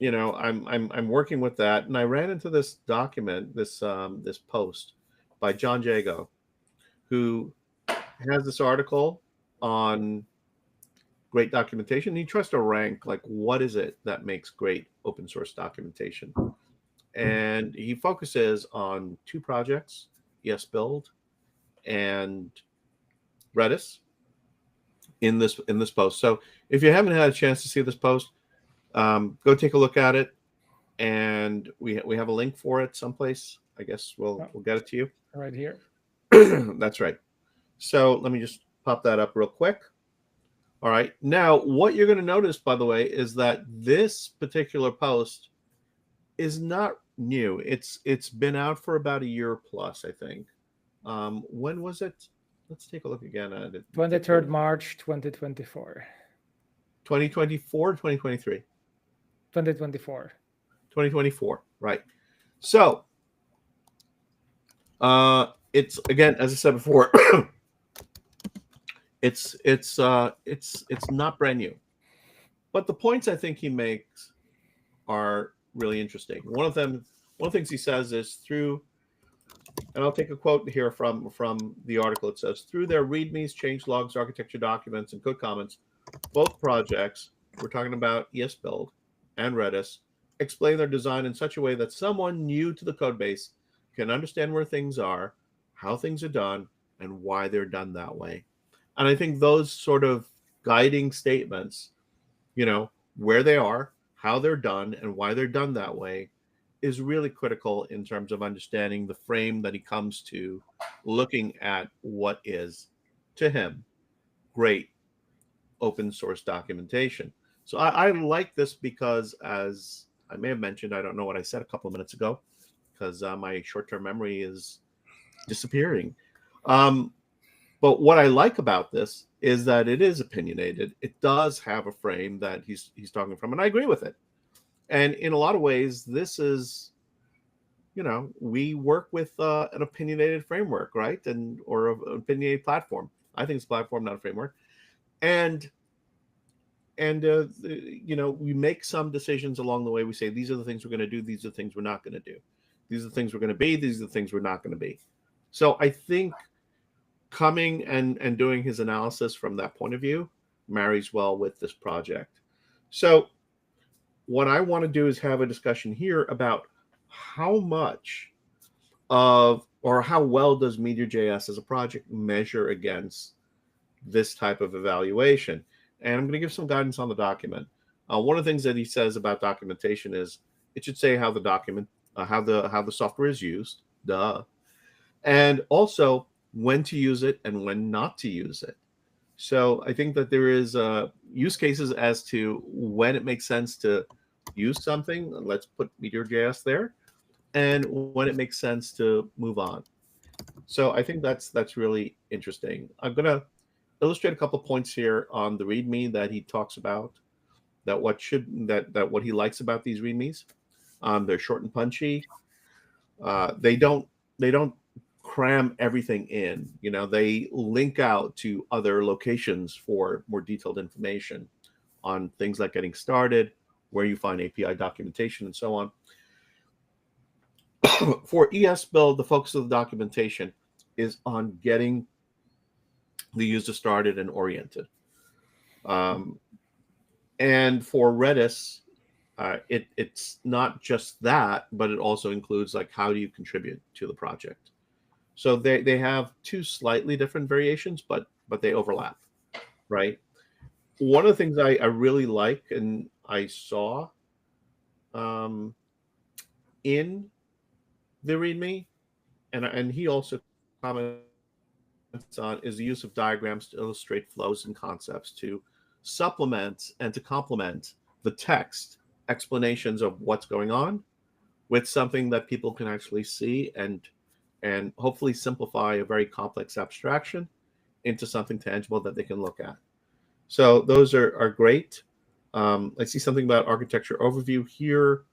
I'm working with that, and I ran into this document, this post by John Jago, who has this article on great documentation. He tries to rank like what is it that makes great open source documentation, and he focuses on two projects, ESBuild and Redis, in this post. So if you haven't had a chance to see this post, go take a look at it, and we have a link for it someplace. I guess we'll get it to you right here. That's right. So let me just pop that up real quick. All right. Now, what you're going to notice, by the way, is that this particular post is not new. It's been out for about a year plus, I think. When was it? Let's take a look again at it. 23rd March 2024. 2024, 2023? 2024. 2024, right. So, it's, again, as I said before, it's not brand new, but the points I think he makes are really interesting. One of the things he says is through, and I'll take a quote here from the article. It says, through their readmes, change logs, architecture documents, and code comments, both projects, we're talking about ESBuild and Redis, explain their design in such a way that someone new to the code base can understand where things are, how things are done, and why they're done that way. And I think those sort of guiding statements, where they are, how they're done, and why they're done that way, is really critical in terms of understanding the frame that he comes to looking at what is, to him, great open source documentation. So I like this because, as I may have mentioned, I don't know what I said a couple of minutes ago because my short-term memory is disappearing. But what I like about this is that it is opinionated. It does have a frame that he's talking from, and I agree with it. And in a lot of ways, this is, we work with an opinionated framework, right? And or an opinionated platform. I think it's a platform, not a framework. And we make some decisions along the way. We say these are the things we're going to do. These are the things we're not going to do. These are the things we're going to be. These are the things we're not going to be. So I think coming and doing his analysis from that point of view marries well with this project. So what I want to do is have a discussion here about how much of, or how well does MeteorJS as a project measure against this type of evaluation. And I'm going to give some guidance on the document. One of the things that he says about documentation is it should say how the document, how the software is used, and also when to use it and when not to use it. So I think that there is use cases as to when it makes sense to use something. Let's put MeteorJS there, and when it makes sense to move on. So I think that's really interesting. I'm going to illustrate a couple of points here on the README that he talks about, that what he likes about these READMEs. They're short and punchy. They don't cram everything in. They link out to other locations for more detailed information on things like getting started, where you find API documentation, and so on. For ES Build, the focus of the documentation is on getting the user started and oriented. And for Redis, it's not just that, but it also includes like how do you contribute to the project. So they have two slightly different variations, but they overlap, right? One of the things I really like and I saw in the README, and he also comments on, is the use of diagrams to illustrate flows and concepts to supplement and to complement the text explanations of what's going on with something that people can actually see and hopefully simplify a very complex abstraction into something tangible that they can look at. So those are great. I see something about architecture overview here.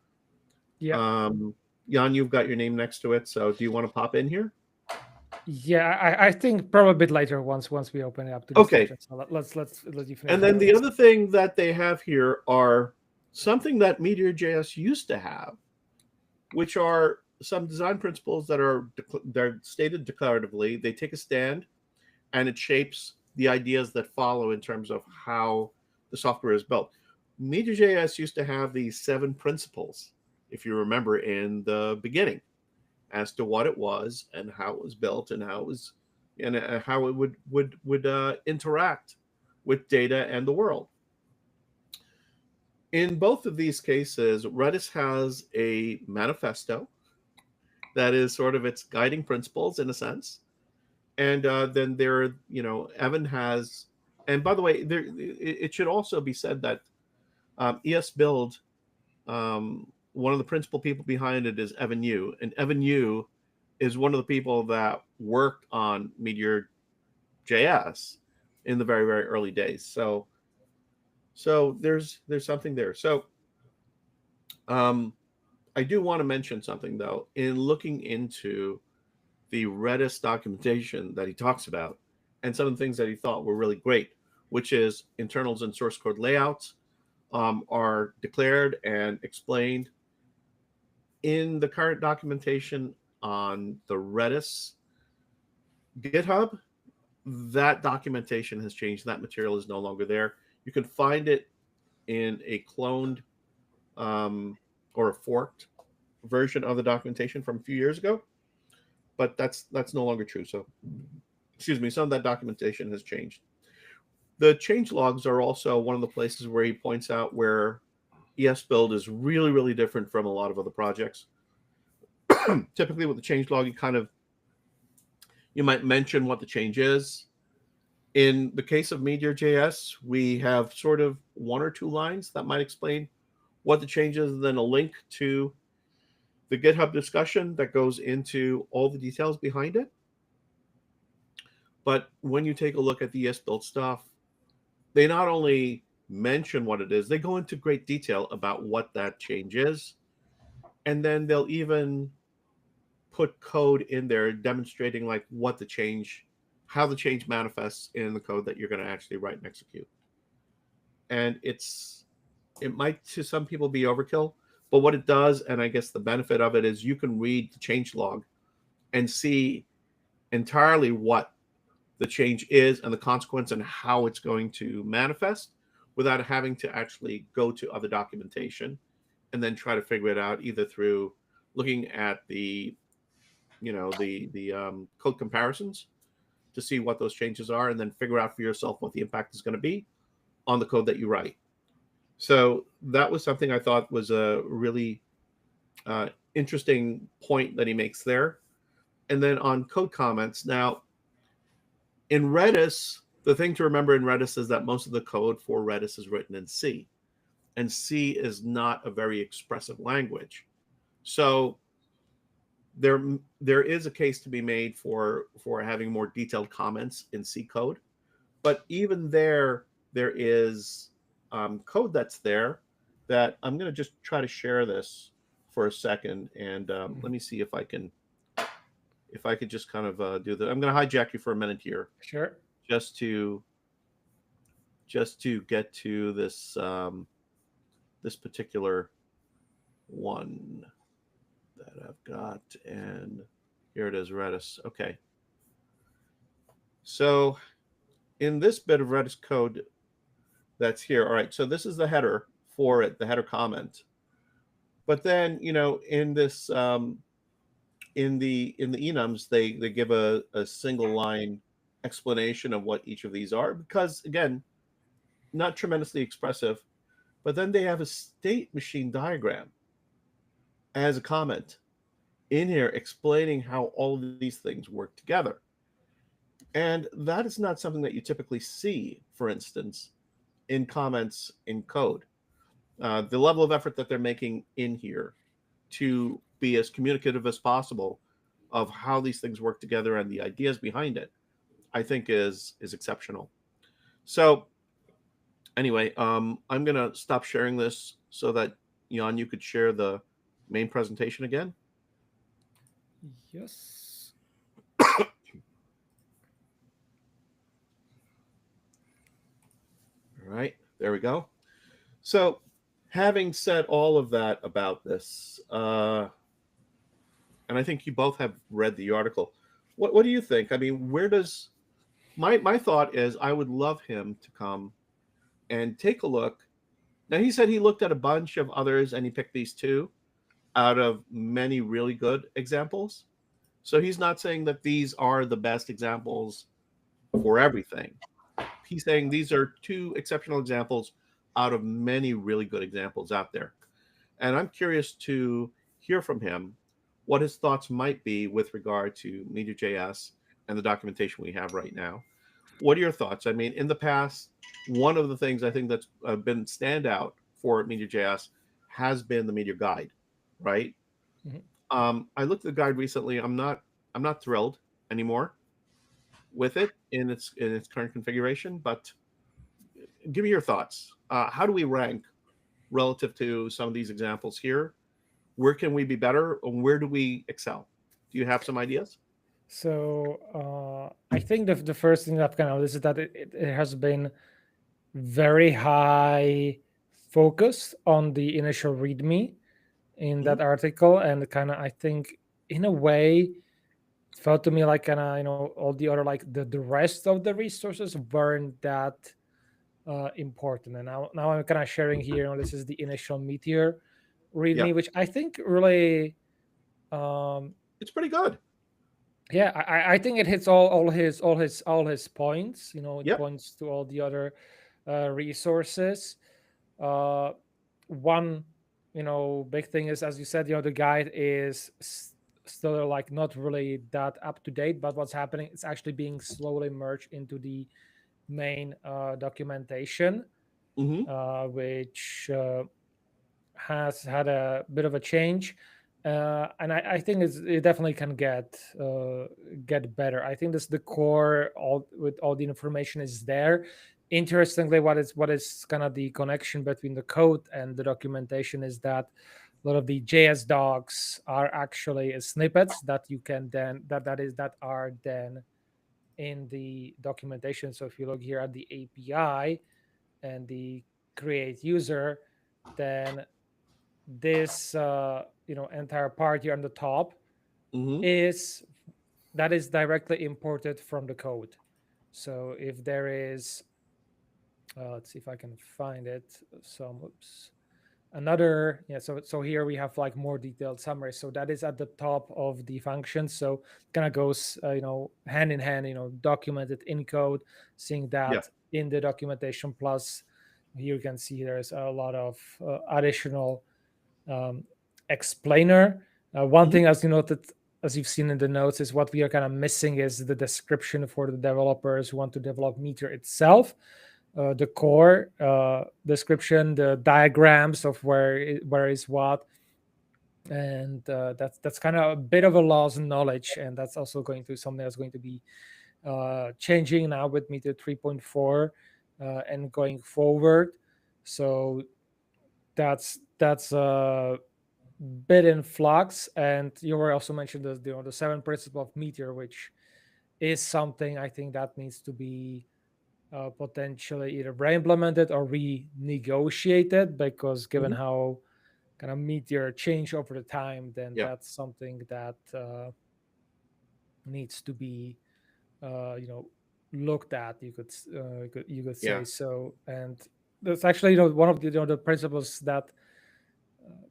Yeah. Jan, you've got your name next to it. So do you want to pop in here? Yeah, I think probably a bit later once we open it up to the Okay. So let's you finish. And then the other thing that they have here are something that MeteorJS used to have, which are some design principles that they're stated declaratively. They take a stand, and it shapes the ideas that follow in terms of how the software is built. MeteorJS used to have these 7 principles, if you remember, in the beginning, as to what it was and how it was built and how it was, and how it would interact with data and the world. In both of these cases, Redis has a manifesto that is sort of its guiding principles in a sense. And then there, Evan has, and by the way, it should also be said that ES Build, one of the principal people behind it is Evan Yu, and Evan Yu is one of the people that worked on MeteorJS in the very, very early days. So there's something there. So I do want to mention something though. In looking into the Redis documentation that he talks about, and some of the things that he thought were really great, which is internals and source code layouts are declared and explained in the current documentation on the Redis GitHub. That documentation has changed. That material is no longer there. You can find it in a cloned or a forked version of the documentation from a few years ago, but that's no longer true. So, excuse me, some of that documentation has changed. The change logs are also one of the places where he points out where ES Build is really, really different from a lot of other projects. Typically with the change log, you might mention what the change is. In the case of MeteorJS, we have sort of 1 or 2 lines that might explain what the change is, and then a link to the GitHub discussion that goes into all the details behind it. But when you take a look at the ES build stuff, they not only mention what it is, they go into great detail about what that change is. And then they'll even put code in there demonstrating like what the change, how the change manifests in the code that you're going to actually write and execute. And it might to some people be overkill, but what it does, and I guess the benefit of it is you can read the change log and see entirely what the change is and the consequence and how it's going to manifest without having to actually go to other documentation and then try to figure it out either through looking at the code comparisons to see what those changes are and then figure out for yourself what the impact is going to be on the code that you write. So that was something I thought was a really interesting point that he makes there. And then on code comments, now in Redis, the thing to remember in Redis is that most of the code for Redis is written in C, and C is not a very expressive language. So there is a case to be made for having more detailed comments in C code, but even there is code that's there that I'm going to just try to share this for a second, and let me see if I could just kind of do that. I'm going to hijack you for a minute here, Sure. just to get to this this particular one that I've got, and here it is, Redis. Okay. So in this bit of Redis code that's here, all right, so this is the header for it, the header comment. But then, in this in the enums, they give a single line explanation of what each of these are, because again, not tremendously expressive. But then they have a state machine diagram as a comment in here explaining how all of these things work together. And that is not something that you typically see, for instance, in comments in code. The level of effort that they're making in here to be as communicative as possible of how these things work together and the ideas behind it, I think is exceptional. So anyway, I'm gonna stop sharing this so that Jan, you could share the main presentation again. Yes. All right, there we go. So, having said all of that about this, and I think you both have read the article. What do you think? I mean, where does my thought is I would love him to come and take a look. Now he said he looked at a bunch of others and he picked these two out of many really good examples. So he's not saying that these are the best examples for everything. He's saying these are two exceptional examples out of many really good examples out there. And I'm curious to hear from him what his thoughts might be with regard to MeteorJS and the documentation we have right now. What are your thoughts? I mean, in the past, one of the things I think that's been standout for MeteorJS has been the Meteor guide, right? I looked at the guide recently. I'm not thrilled anymore with it in its current configuration. But give me your thoughts. How do we rank relative to some of these examples here? Where can we be better, and where do we excel? Do you have some ideas? So I think the first thing that kind of noticed is that it has been very high focus on the initial README in that article, and kind of I think in a way it felt to me like kind of all the other like the rest of the resources weren't that important. And now I'm kind of sharing here. This is the initial Meteor README, which I think really it's pretty good. Yeah, I think it hits all his points. It points to all the other resources. One big thing is, as you said, the guide is still like not really that up to date, but what's happening, it's actually being slowly merged into the main documentation, which has had a bit of a change. And I think it definitely can get better. I think this the core, all with all the information is there. Interestingly, what is kind of the connection between the code and the documentation is that a lot of the JS docs are actually snippets that you can then that are then in the documentation. So if you look here at the API and the create user, then this entire part here on the top Hmm. is directly imported from the code. So if there is let's see if I can find it, some oops another, yeah, so here we have like more detailed summary, so that is at the top of the function. So kind of goes hand in hand, documented in code, seeing Yeah. that in the documentation. Plus here you can see there's a lot of additional um, explainer. One Hmm. thing, as you noted, as you've seen in the notes, is what we are kind of missing is the description for the developers who want to develop Meteor itself. The core description, the diagrams of where is what, and that's kind of a bit of a loss in knowledge, and that's also going to something that's going to be changing now with Meteor 3.4 and going forward. So that's a bit in flux. And you were also mentioned the seven principle of Meteor, which is something I think that needs to be potentially either re-implemented or renegotiated, because given Hmm. how kind of Meteor change over the time, then Yeah. that's something that needs to be looked at. You could Yeah. say so. And that's actually one of the the principles that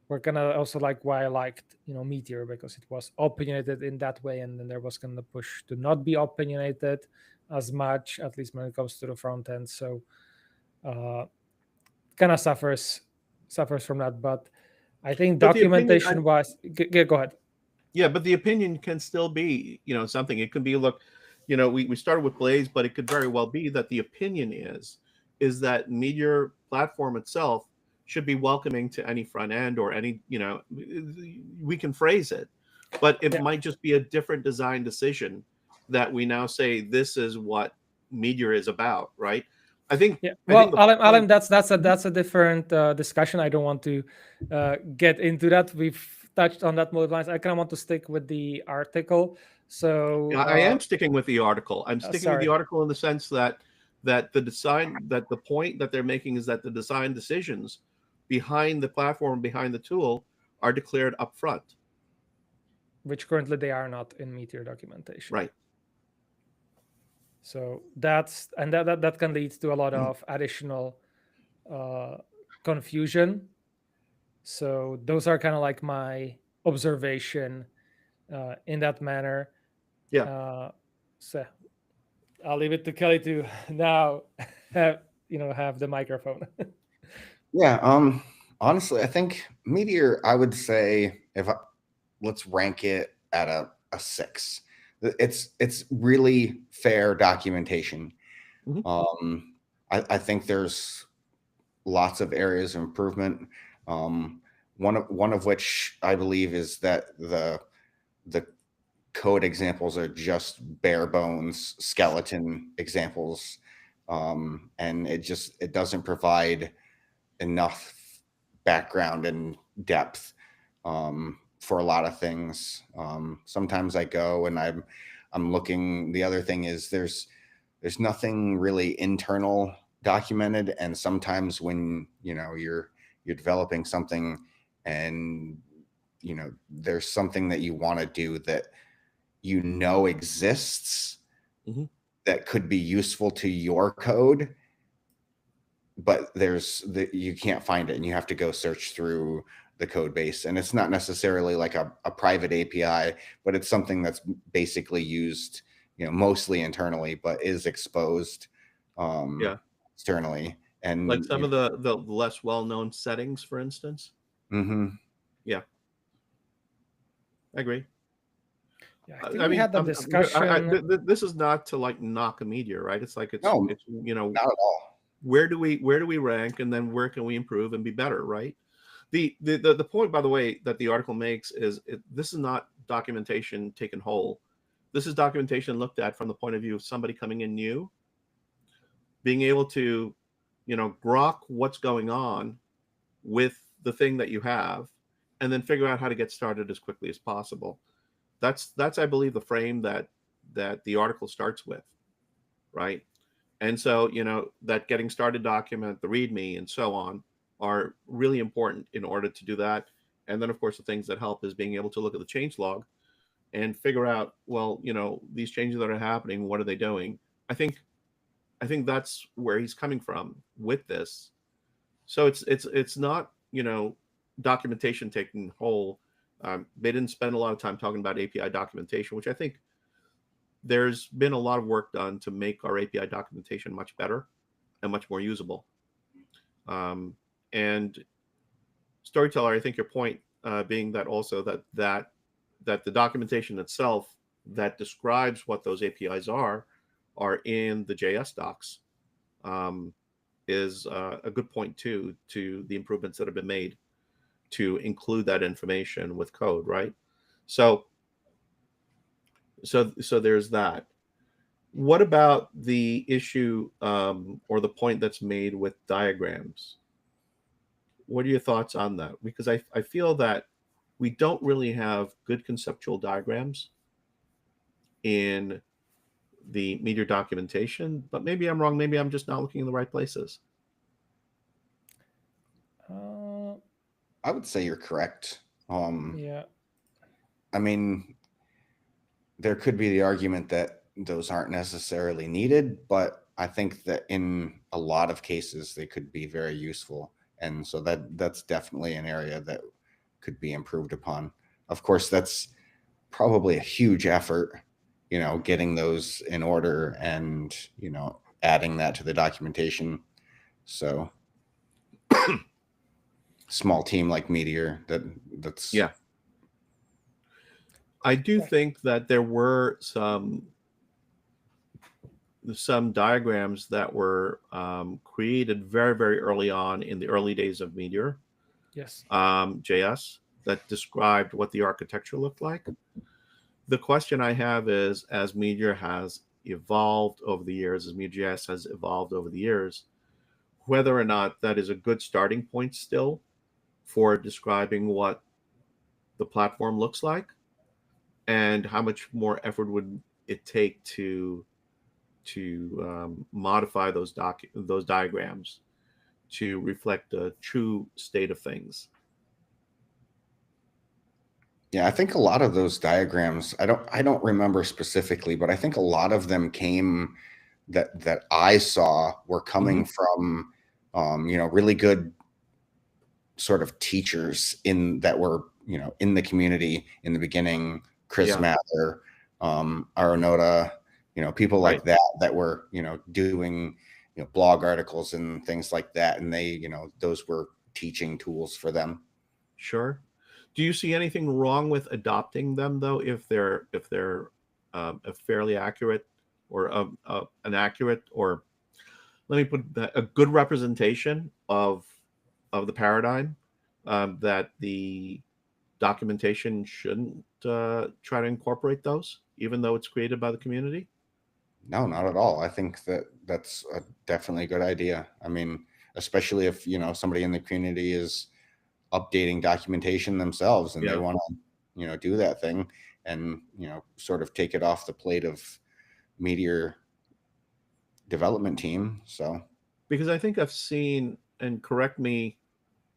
were kind of also like why I liked Meteor, because it was opinionated in that way, and then there was kind of push to not be opinionated as much, at least when it comes to the front end. So uh, kind of suffers from that. But I think But the opinion, documentation wise, go ahead. yeah, but the opinion can still be, something. It can be, look, we started with Blaze, but it could very well be that the opinion is that Meteor platform itself should be welcoming to any front end or any, we can phrase it, but it Yeah. might just be a different design decision that we now say this is what Meteor is about, right? I think Yeah, I think well, the Alan, point. that's a different discussion. I don't want to get into that. We've touched on that multiple times. I kind of want to stick with the article. So, I am sticking with the article. I'm sticking with the sorry. article in the sense that the point that they're making is that the design decisions behind the platform, behind the tool, are declared up front. Which currently they are not in Meteor documentation. Right. So that can lead to a lot of additional uh, confusion. So those are kind of like my observation in that manner. Yeah. So I'll leave it to Kelly to now have the microphone. Yeah. Honestly, I think Meteor, I would say let's rank it at a 6. It's really fair documentation. Mhm. I think there's lots of areas of improvement. One of which I believe is that the code examples are just bare bones skeleton examples, and it doesn't provide enough background and depth for a lot of things. Sometimes I go and I'm looking. The other thing is there's nothing really internal documented, and sometimes when you're developing something and there's something that you want to do that exists Mhm. that could be useful to your code, but you can't find it and you have to go search through the code base, and it's not necessarily like a private API, but it's something that's basically used mostly internally but is exposed Yeah. externally. Like And some of the less well-known settings, for instance. mhm. Yeah, I agree. Yeah, I think I we mean, had that discussion. this is not to like knock a Meteor, right? It's like No, it's not at all. where do we rank, and then where can we improve and be better, right? The point, by the way, that the article makes is this is not documentation taken whole. This is documentation looked at from the point of view of somebody coming in new, being able to, grok what's going on with the thing that you have, and then figure out how to get started as quickly as possible. That's I believe the frame that the article starts with, right? And so, that getting started document, the README, and so on are really important in order to do that. And then, of course, the things that help is being able to look at the change log and figure out, well, these changes that are happening, what are they doing? I think that's where he's coming from with this. So it's not, documentation taken whole. They didn't spend a lot of time talking about API documentation, which I think there's been a lot of work done to make our API documentation much better and much more usable. And Storyteller, I think your point being that also that the documentation itself that describes what those APIs are in the JS docs, is a good point too, to the improvements that have been made to include that information with code, right? So there's that. What about the issue, or the point that's made with diagrams? What are your thoughts on that? Because I feel that we don't really have good conceptual diagrams in the Meteor documentation, but maybe I'm wrong. Maybe I'm just not looking in the right places. I would say you're correct. Yeah. I mean, there could be the argument that those aren't necessarily needed, but I think that in a lot of cases they could be very useful. And so that's definitely an area that could be improved upon. Of course, that's probably a huge effort, getting those in order and, adding that to the documentation. So small team like Meteor, that's Yeah. I do think that there were some diagrams that were created very, very early on in the early days of Meteor. Yes. JS, that described what the architecture looked like. The question I have is, as Meteor has evolved over the years, as MeteorJS has evolved over the years, whether or not that is a good starting point still for describing what the platform looks like, and how much more effort would it take to modify those diagrams to reflect a true state of things. Yeah, I think a lot of those diagrams, I don't remember specifically, but I think a lot of them came that I saw were coming from really good sort of teachers that were in the community in the beginning. Chris Mather, Arunoda, people like that were doing blog articles and things like that, and they those were teaching tools for them. Sure. Do you see anything wrong with adopting them, though, if they're a fairly accurate, or an accurate, or let me put that, a good representation of the paradigm, that the documentation shouldn't try to incorporate those, even though it's created by the community? No, not at all. I think that's definitely a good idea. I mean, especially if somebody in the community is updating documentation themselves and they want to do that thing and sort of take it off the plate of Meteor development team. So because I think I've seen, and correct me,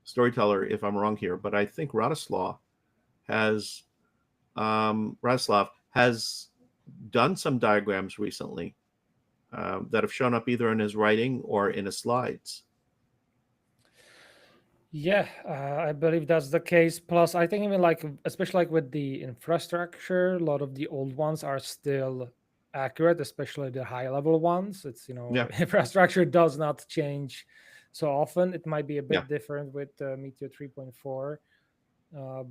Storyteller, if I'm wrong here, but I think Radoslav has done some diagrams recently that have shown up either in his writing or in his slides. Yeah, I believe that's the case. Plus, I think even especially with the infrastructure, a lot of the old ones are still accurate, especially the high level ones. It's infrastructure does not change so often. It might be a bit different with Meteor 3.4,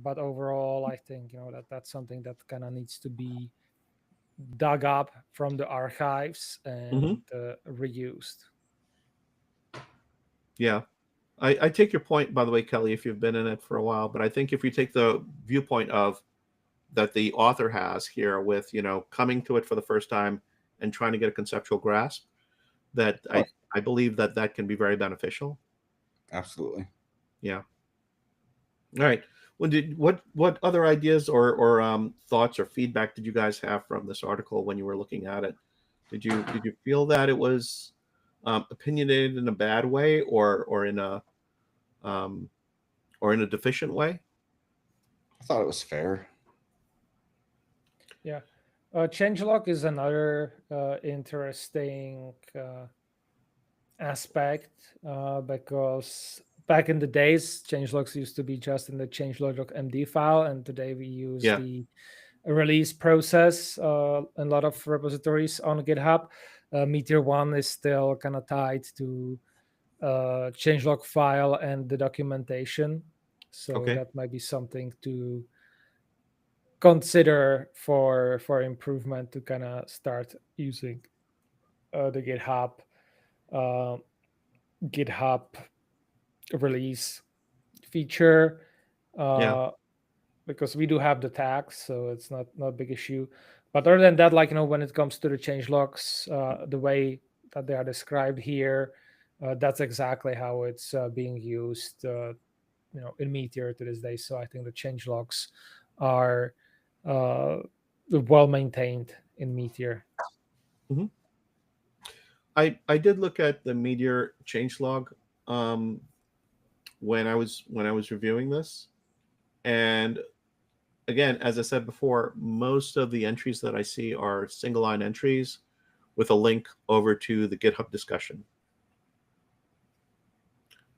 but overall, I think that's something that kind of needs to be dug up from the archives and reused. Yeah. I take your point, by the way, Kelly, if you've been in it for a while, but I think if you take the viewpoint of that the author has here with, coming to it for the first time and trying to get a conceptual grasp, that I believe that can be very beneficial. Absolutely. Yeah. All right. What other ideas or thoughts or feedback did you guys have from this article when you were looking at it? Did you feel that it was opinionated in a bad way um, or in a deficient way? I thought it was fair. Yeah. Changelog is another interesting aspect because back in the days, changelogs used to be just in the changelog.md file, and today we use Yeah. the release process in a lot of repositories on GitHub. Meteor 1 is still kind of tied to changelog file and the documentation. So Okay. that might be something to consider for improvement, to kind of start using the uh, GitHub release feature. Yeah. Because we do have the tags, so it's not a big issue. But other than that, when it comes to the changelogs, the way that they are described here, that's exactly how it's being used, in Meteor to this day. So I think the changelogs are well maintained in Meteor. Mm-hmm. I did look at the Meteor changelog when I was reviewing this, and again, as I said before, most of the entries that I see are single line entries with a link over to the GitHub discussion.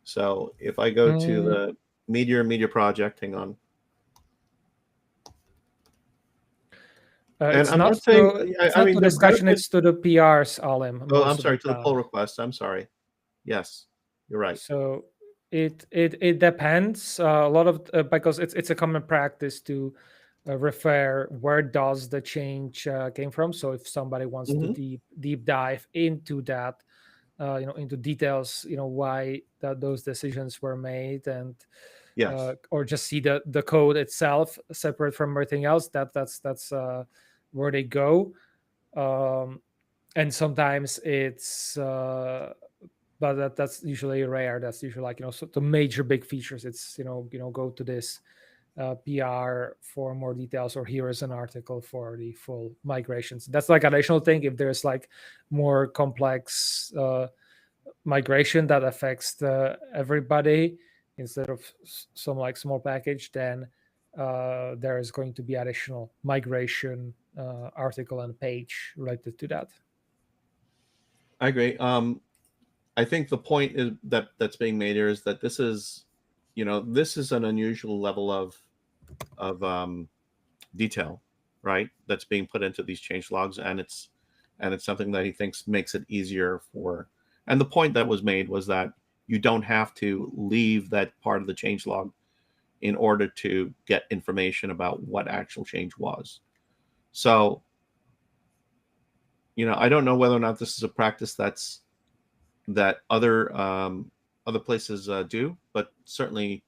So if I go to the Meteor project, hang on. It's not to discussion, it's to the PRs, Alim. Oh, I'm sorry, to the pull request. I'm sorry. Yes, you're right. So it depends a lot of because it's a common practice to refer where does the change came from. So if somebody wants to deep dive into that, into details, why those decisions were made, and yes, or just see the code itself separate from everything else, that's where they go. And sometimes it's but that's usually rare. That's usually so the major big features, it's go to this PR for more details, or here is an article for the full migrations. That's an additional thing. If there's more complex migration that affects everybody instead of some small package, then there is going to be additional migration article and page related to that. I agree. I think the point is that's being made here is that this is an unusual level of detail, right? That's being put into these change logs, and it's something that he thinks makes it easier for. And the point that was made was that you don't have to leave that part of the change log in order to get information about what actual change was. So, I don't know whether or not this is a practice that other places do, but certainly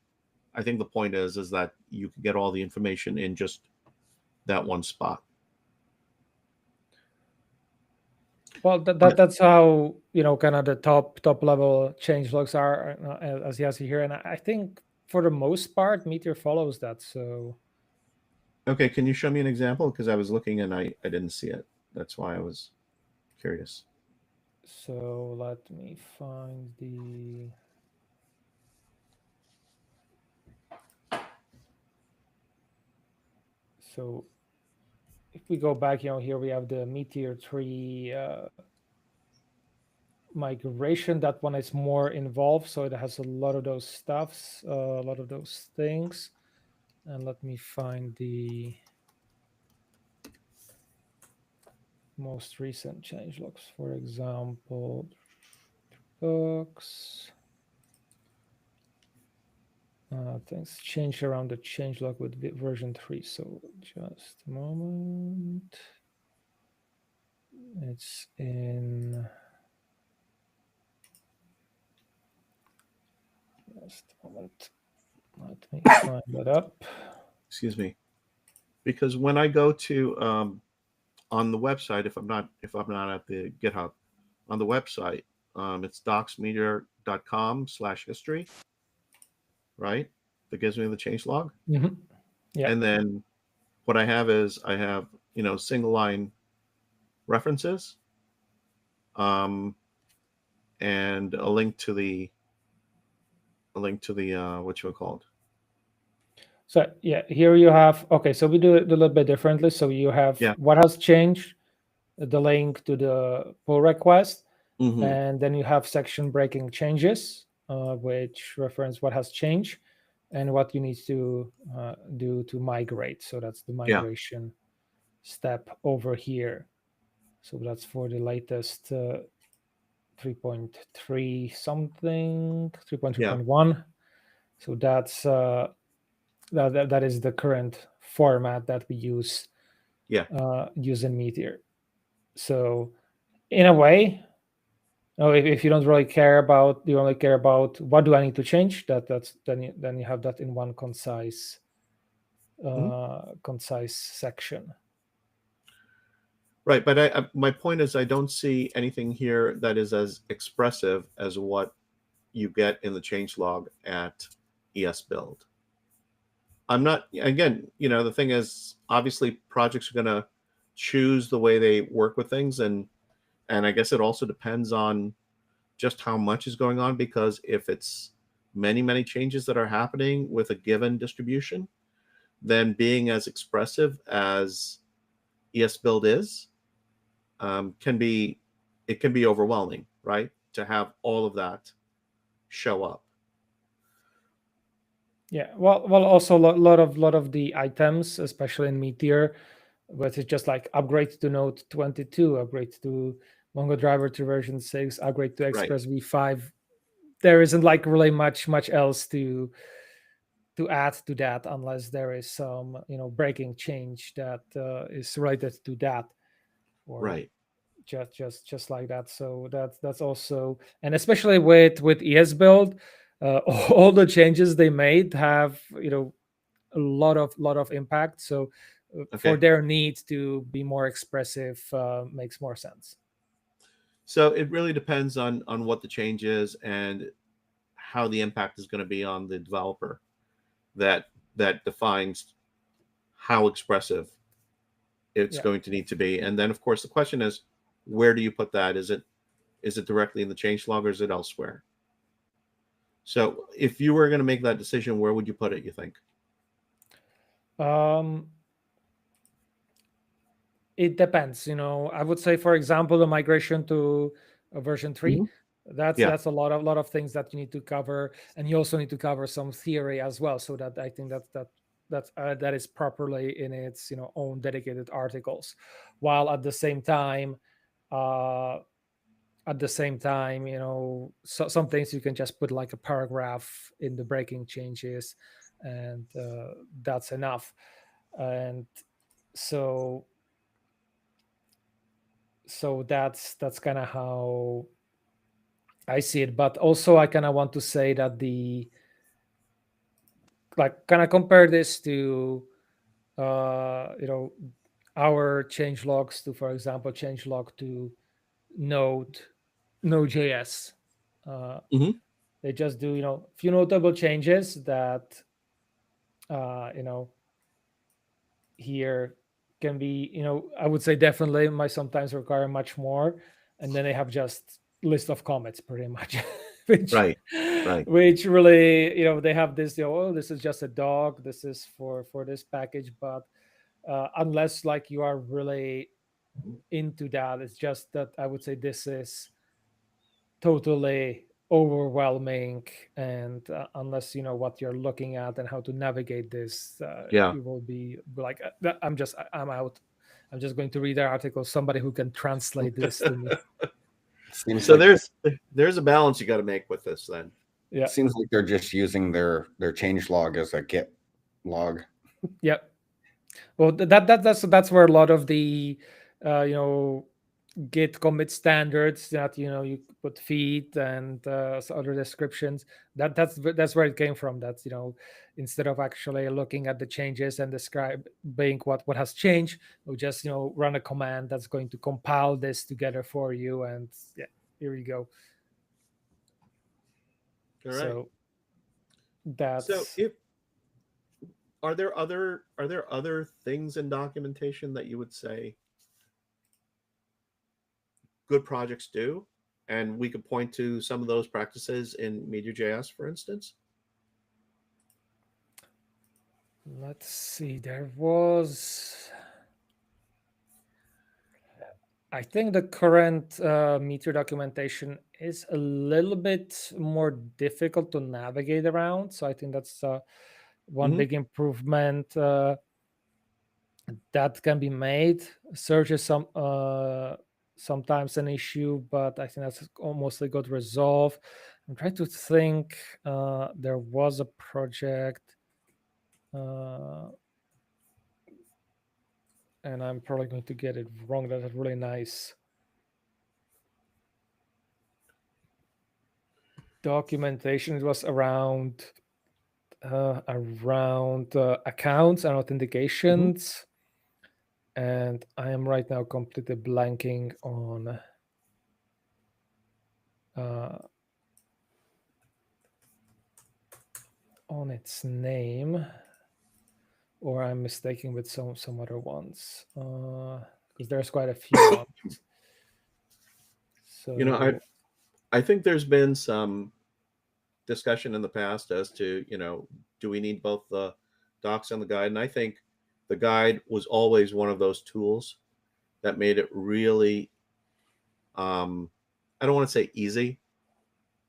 I think the point is that you can get all the information in just that one spot. Well, that's how kind of the top level change logs are, as you see here, and I think for the most part Meteor follows that. So okay, can you show me an example? Because I was looking and I didn't see it. That's why I was curious. So let me find the. So if we go back, here we have the Meteor 3 migration. That one is more involved, so it has a lot of those stuffs, a lot of those things. And let me find the most recent changelogs. For example, books. Things change around the changelog with version 3. So just a moment. It's in Just a moment. Let me find that up. Excuse me. Because when I go to on the website, if I'm not at the GitHub, on the website, it's docsmeteor.com/history, right? That gives me the change log. Mm-hmm. Yeah. And then what I have is single line references, and a link to the what you would call it. So yeah, here you have, okay, so we do it a little bit differently. So you have what has changed, the link to the pull request, and then you have section breaking changes, which reference what has changed and what you need to do to migrate. So that's the migration step over here. So that's for the latest 3.3 something, 3.3.1. So that's that is the current format that we use using Meteor. So in a way, if you don't really care about, you only care about what do I need to change, then you have that in one concise section. Right, but my point is, I don't see anything here that is as expressive as what you get in the changelog at ESBuild. I'm not, again, the thing is, obviously projects are going to choose the way they work with things, and I guess it also depends on just how much is going on, because if it's many changes that are happening with a given distribution, then being as expressive as ESBuild is, can be overwhelming, right? To have all of that show up. Yeah, well, also a lot of the items, especially in Meteor, but it's just like upgrade to Node 22, upgrade to Mongo driver to version 6, upgrade to Express v5. There isn't like really much else to add to that, unless there is some breaking change that is related to that, or just like that. So that's also, and especially with ESBuild, all the changes they made have a lot of impact. So for their need to be more expressive, makes more sense. So it really depends on what the change is and how the impact is going to be on the developer. That defines how expressive it's going to need to be. And then, of course, the question is, where do you put that? Is it directly in the changelog, or is it elsewhere? So if you were going to make that decision, where would you put it, you think? It depends. I would say, for example, the migration to version 3, that's a lot of things that you need to cover, and you also need to cover some theory as well. So that I think that is properly in its own dedicated articles, while at the same time, some things you can just put like a paragraph in the breaking changes, and that's enough. And so that's kind of how I see it. But also I kind of want to say that kind of compare this to our change logs to, for example, change log to Node.js. They just do a few notable changes that here can be, I would say definitely might sometimes require much more, and then they have just list of comments pretty much, which really, they have this, this is just a dog, this is for this package, but unless like you are really into that, it's just that I would say this is totally overwhelming, and unless you know what you're looking at and how to navigate this, you will be like, I'm out, I'm just going to read the article, somebody who can translate this to me. So there's a balance you got to make with this then. It seems like they're just using their change log as a Git log. Yep. Well, that's where a lot of the Git commit standards that you put feed and other descriptions. That's where it came from. That's instead of actually looking at the changes and describing what has changed, we just run a command that's going to compile this together for you, and yeah, here you go. All right. So So that's if are there other things in documentation that you would say good projects do? And we could point to some of those practices in MeteorJS, for instance. let's see. There was, I think the current Meteor documentation is a little bit more difficult to navigate around. So I think that's one Mhm. big improvement that can be made. Search is sometimes an issue, but I think that's mostly got resolved. I'm trying to think. There was a project, and I'm probably going to get it wrong. That's really nice documentation. It was around accounts and Mhm. authentications, and I am right now completely blanking on its name, or I'm mistaken with some other ones, because there's quite a few ones. You know, I So I think there's been some discussion in the past as to, do we need both the docs and the guide? And I think the guide was always one of those tools that made it really, I don't want to say easy,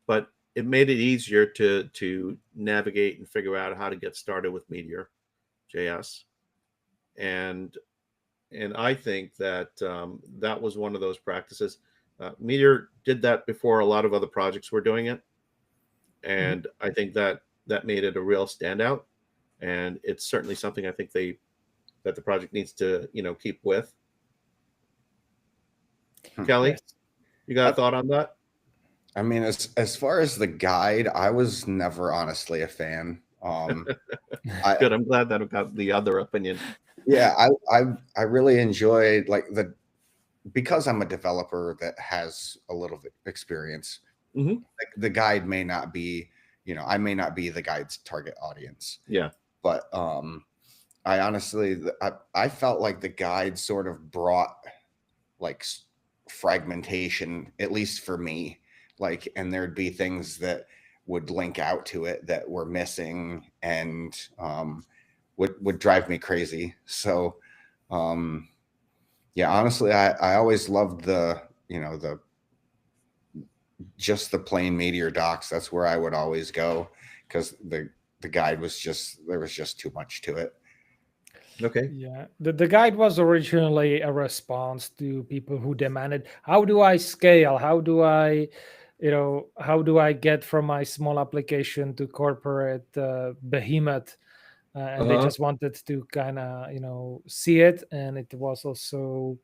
but it made it easier to navigate and figure out how to get started with Meteor JS. And I think that that was one of those practices. Meteor did that before a lot of other projects were doing it, mhm. and I think that that made it a real standout. And it's certainly something I think that the project needs to keep with. Hmm. Kelly, Yes. you got a thought on that? I mean, as far as the guide, I was never honestly a fan. I Good. I'm glad that I got the other opinion. yeah, I really enjoyed like because I'm a developer that has a little bit experience. Hmm. Like the guide may not be, I may not be the guide's target audience, Yeah. but I honestly, I felt like the guide sort of brought like fragmentation, at least for me. Like, and there'd be things that would link out to it that were missing and would drive me crazy. So, um, yeah, honestly, I always loved the just the plain Meteor docs. That's where I would always go because the guide was just there was just too much to it. Okay. Yeah, the guide was originally a response to people who demanded, how do I scale? How do I get from my small application to corporate behemoth? And they Uh-huh. just wanted to kind of, see it. And it was also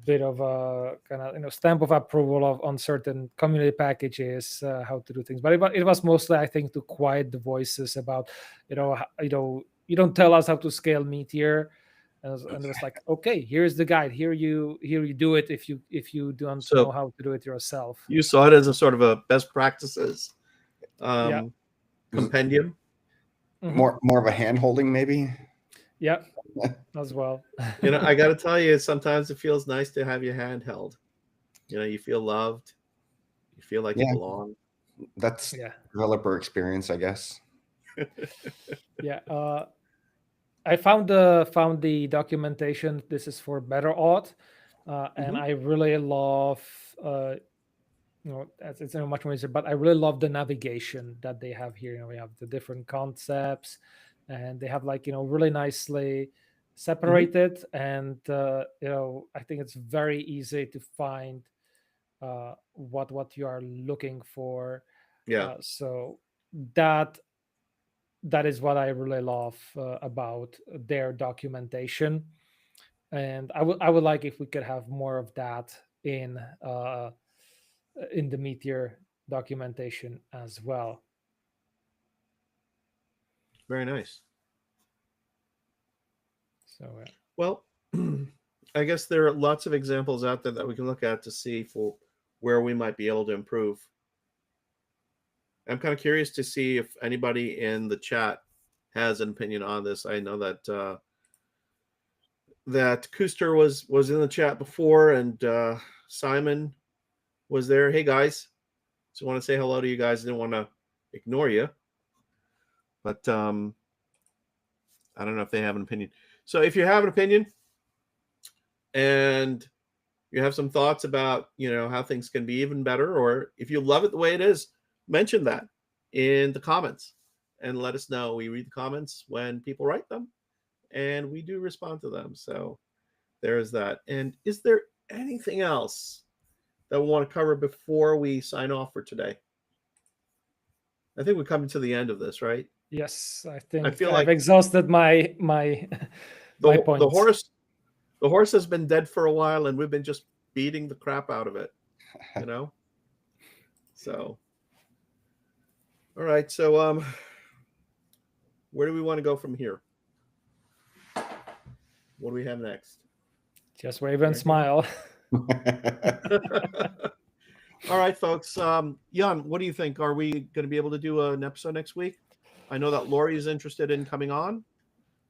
bit of a kind of, stamp of approval on certain community packages, how to do things. But it was mostly, I think, to quiet the voices about, you don't tell us how to scale Meteor. And it was like, okay, here's the guide. Here you do it if you don't know So how to do it yourself. you saw it as a sort of a best practices Yeah. um, compendium. Hmm. More of a hand holding, maybe. Yeah, as well. I got to tell you, sometimes it feels nice to have your hand held. You feel loved. You feel like you Yeah, belong. that's Yeah. developer experience, I guess. Yeah. I found the documentation. This is for Better Auth, and Hmm. I really love. It's much more easier, but I really love the navigation that they have here. We have the different concepts, and they have really nicely Hmm. separated. And I think it's very easy to find what you are looking for. Yeah. So that that is what I really love about their documentation, and I would like if we could have more of that in the Meteor documentation as well. Very nice. So well, I guess there are lots of examples out there that we can look at to see for where we might be able to improve. I'm kind of curious to see if anybody in the chat has an opinion on this. I know that that Küster was in the chat before, and Simon was there. Hey guys, just want to say hello to you guys. Didn't want to ignore you, but I don't know if they have an opinion. So if you have an opinion and you have some thoughts about how things can be even better, or if you love it the way it is, mention that in the comments and let us know. We read the comments when people write them, and we do respond to them. So there's that. And is there anything else that we want to cover before we sign off for today? I think we're coming to the end of this, right? yes, I think I feel I've like exhausted my points. The horse has been dead for a while, and we've been just beating the crap out of it, So, all right. So, where do we want to go from here? What do we have next? Just wave and smile. All right, folks. Jan, what do you think? Are we going to be able to do an episode next week? I know that Lori is interested in coming on.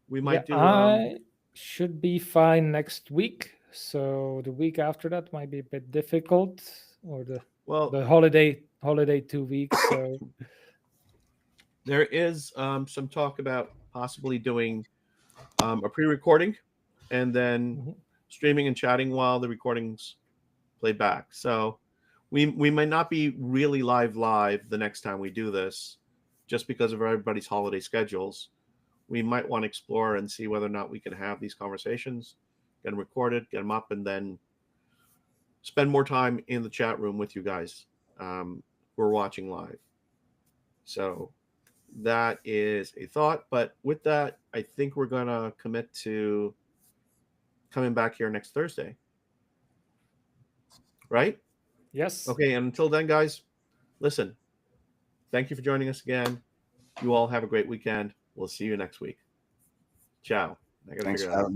We might do. I should be fine next week. So the week after that might be a bit difficult, or the holiday 2 weeks. So there is some talk about possibly doing a pre-recording and then streaming and chatting while the recordings play back. So we might not be really live the next time we do this, just because of everybody's holiday schedules. We might want to explore and see whether or not we can have these conversations, get them recorded, get them up, and then spend more time in the chat room with you guys who are watching live. So that is a thought. But with that, I think we're going to commit to coming back here next Thursday. Right? Yes. Okay. And until then, guys, listen, thank you for joining us again. You all have a great weekend. We'll see you next week. Ciao. I got to figure that out.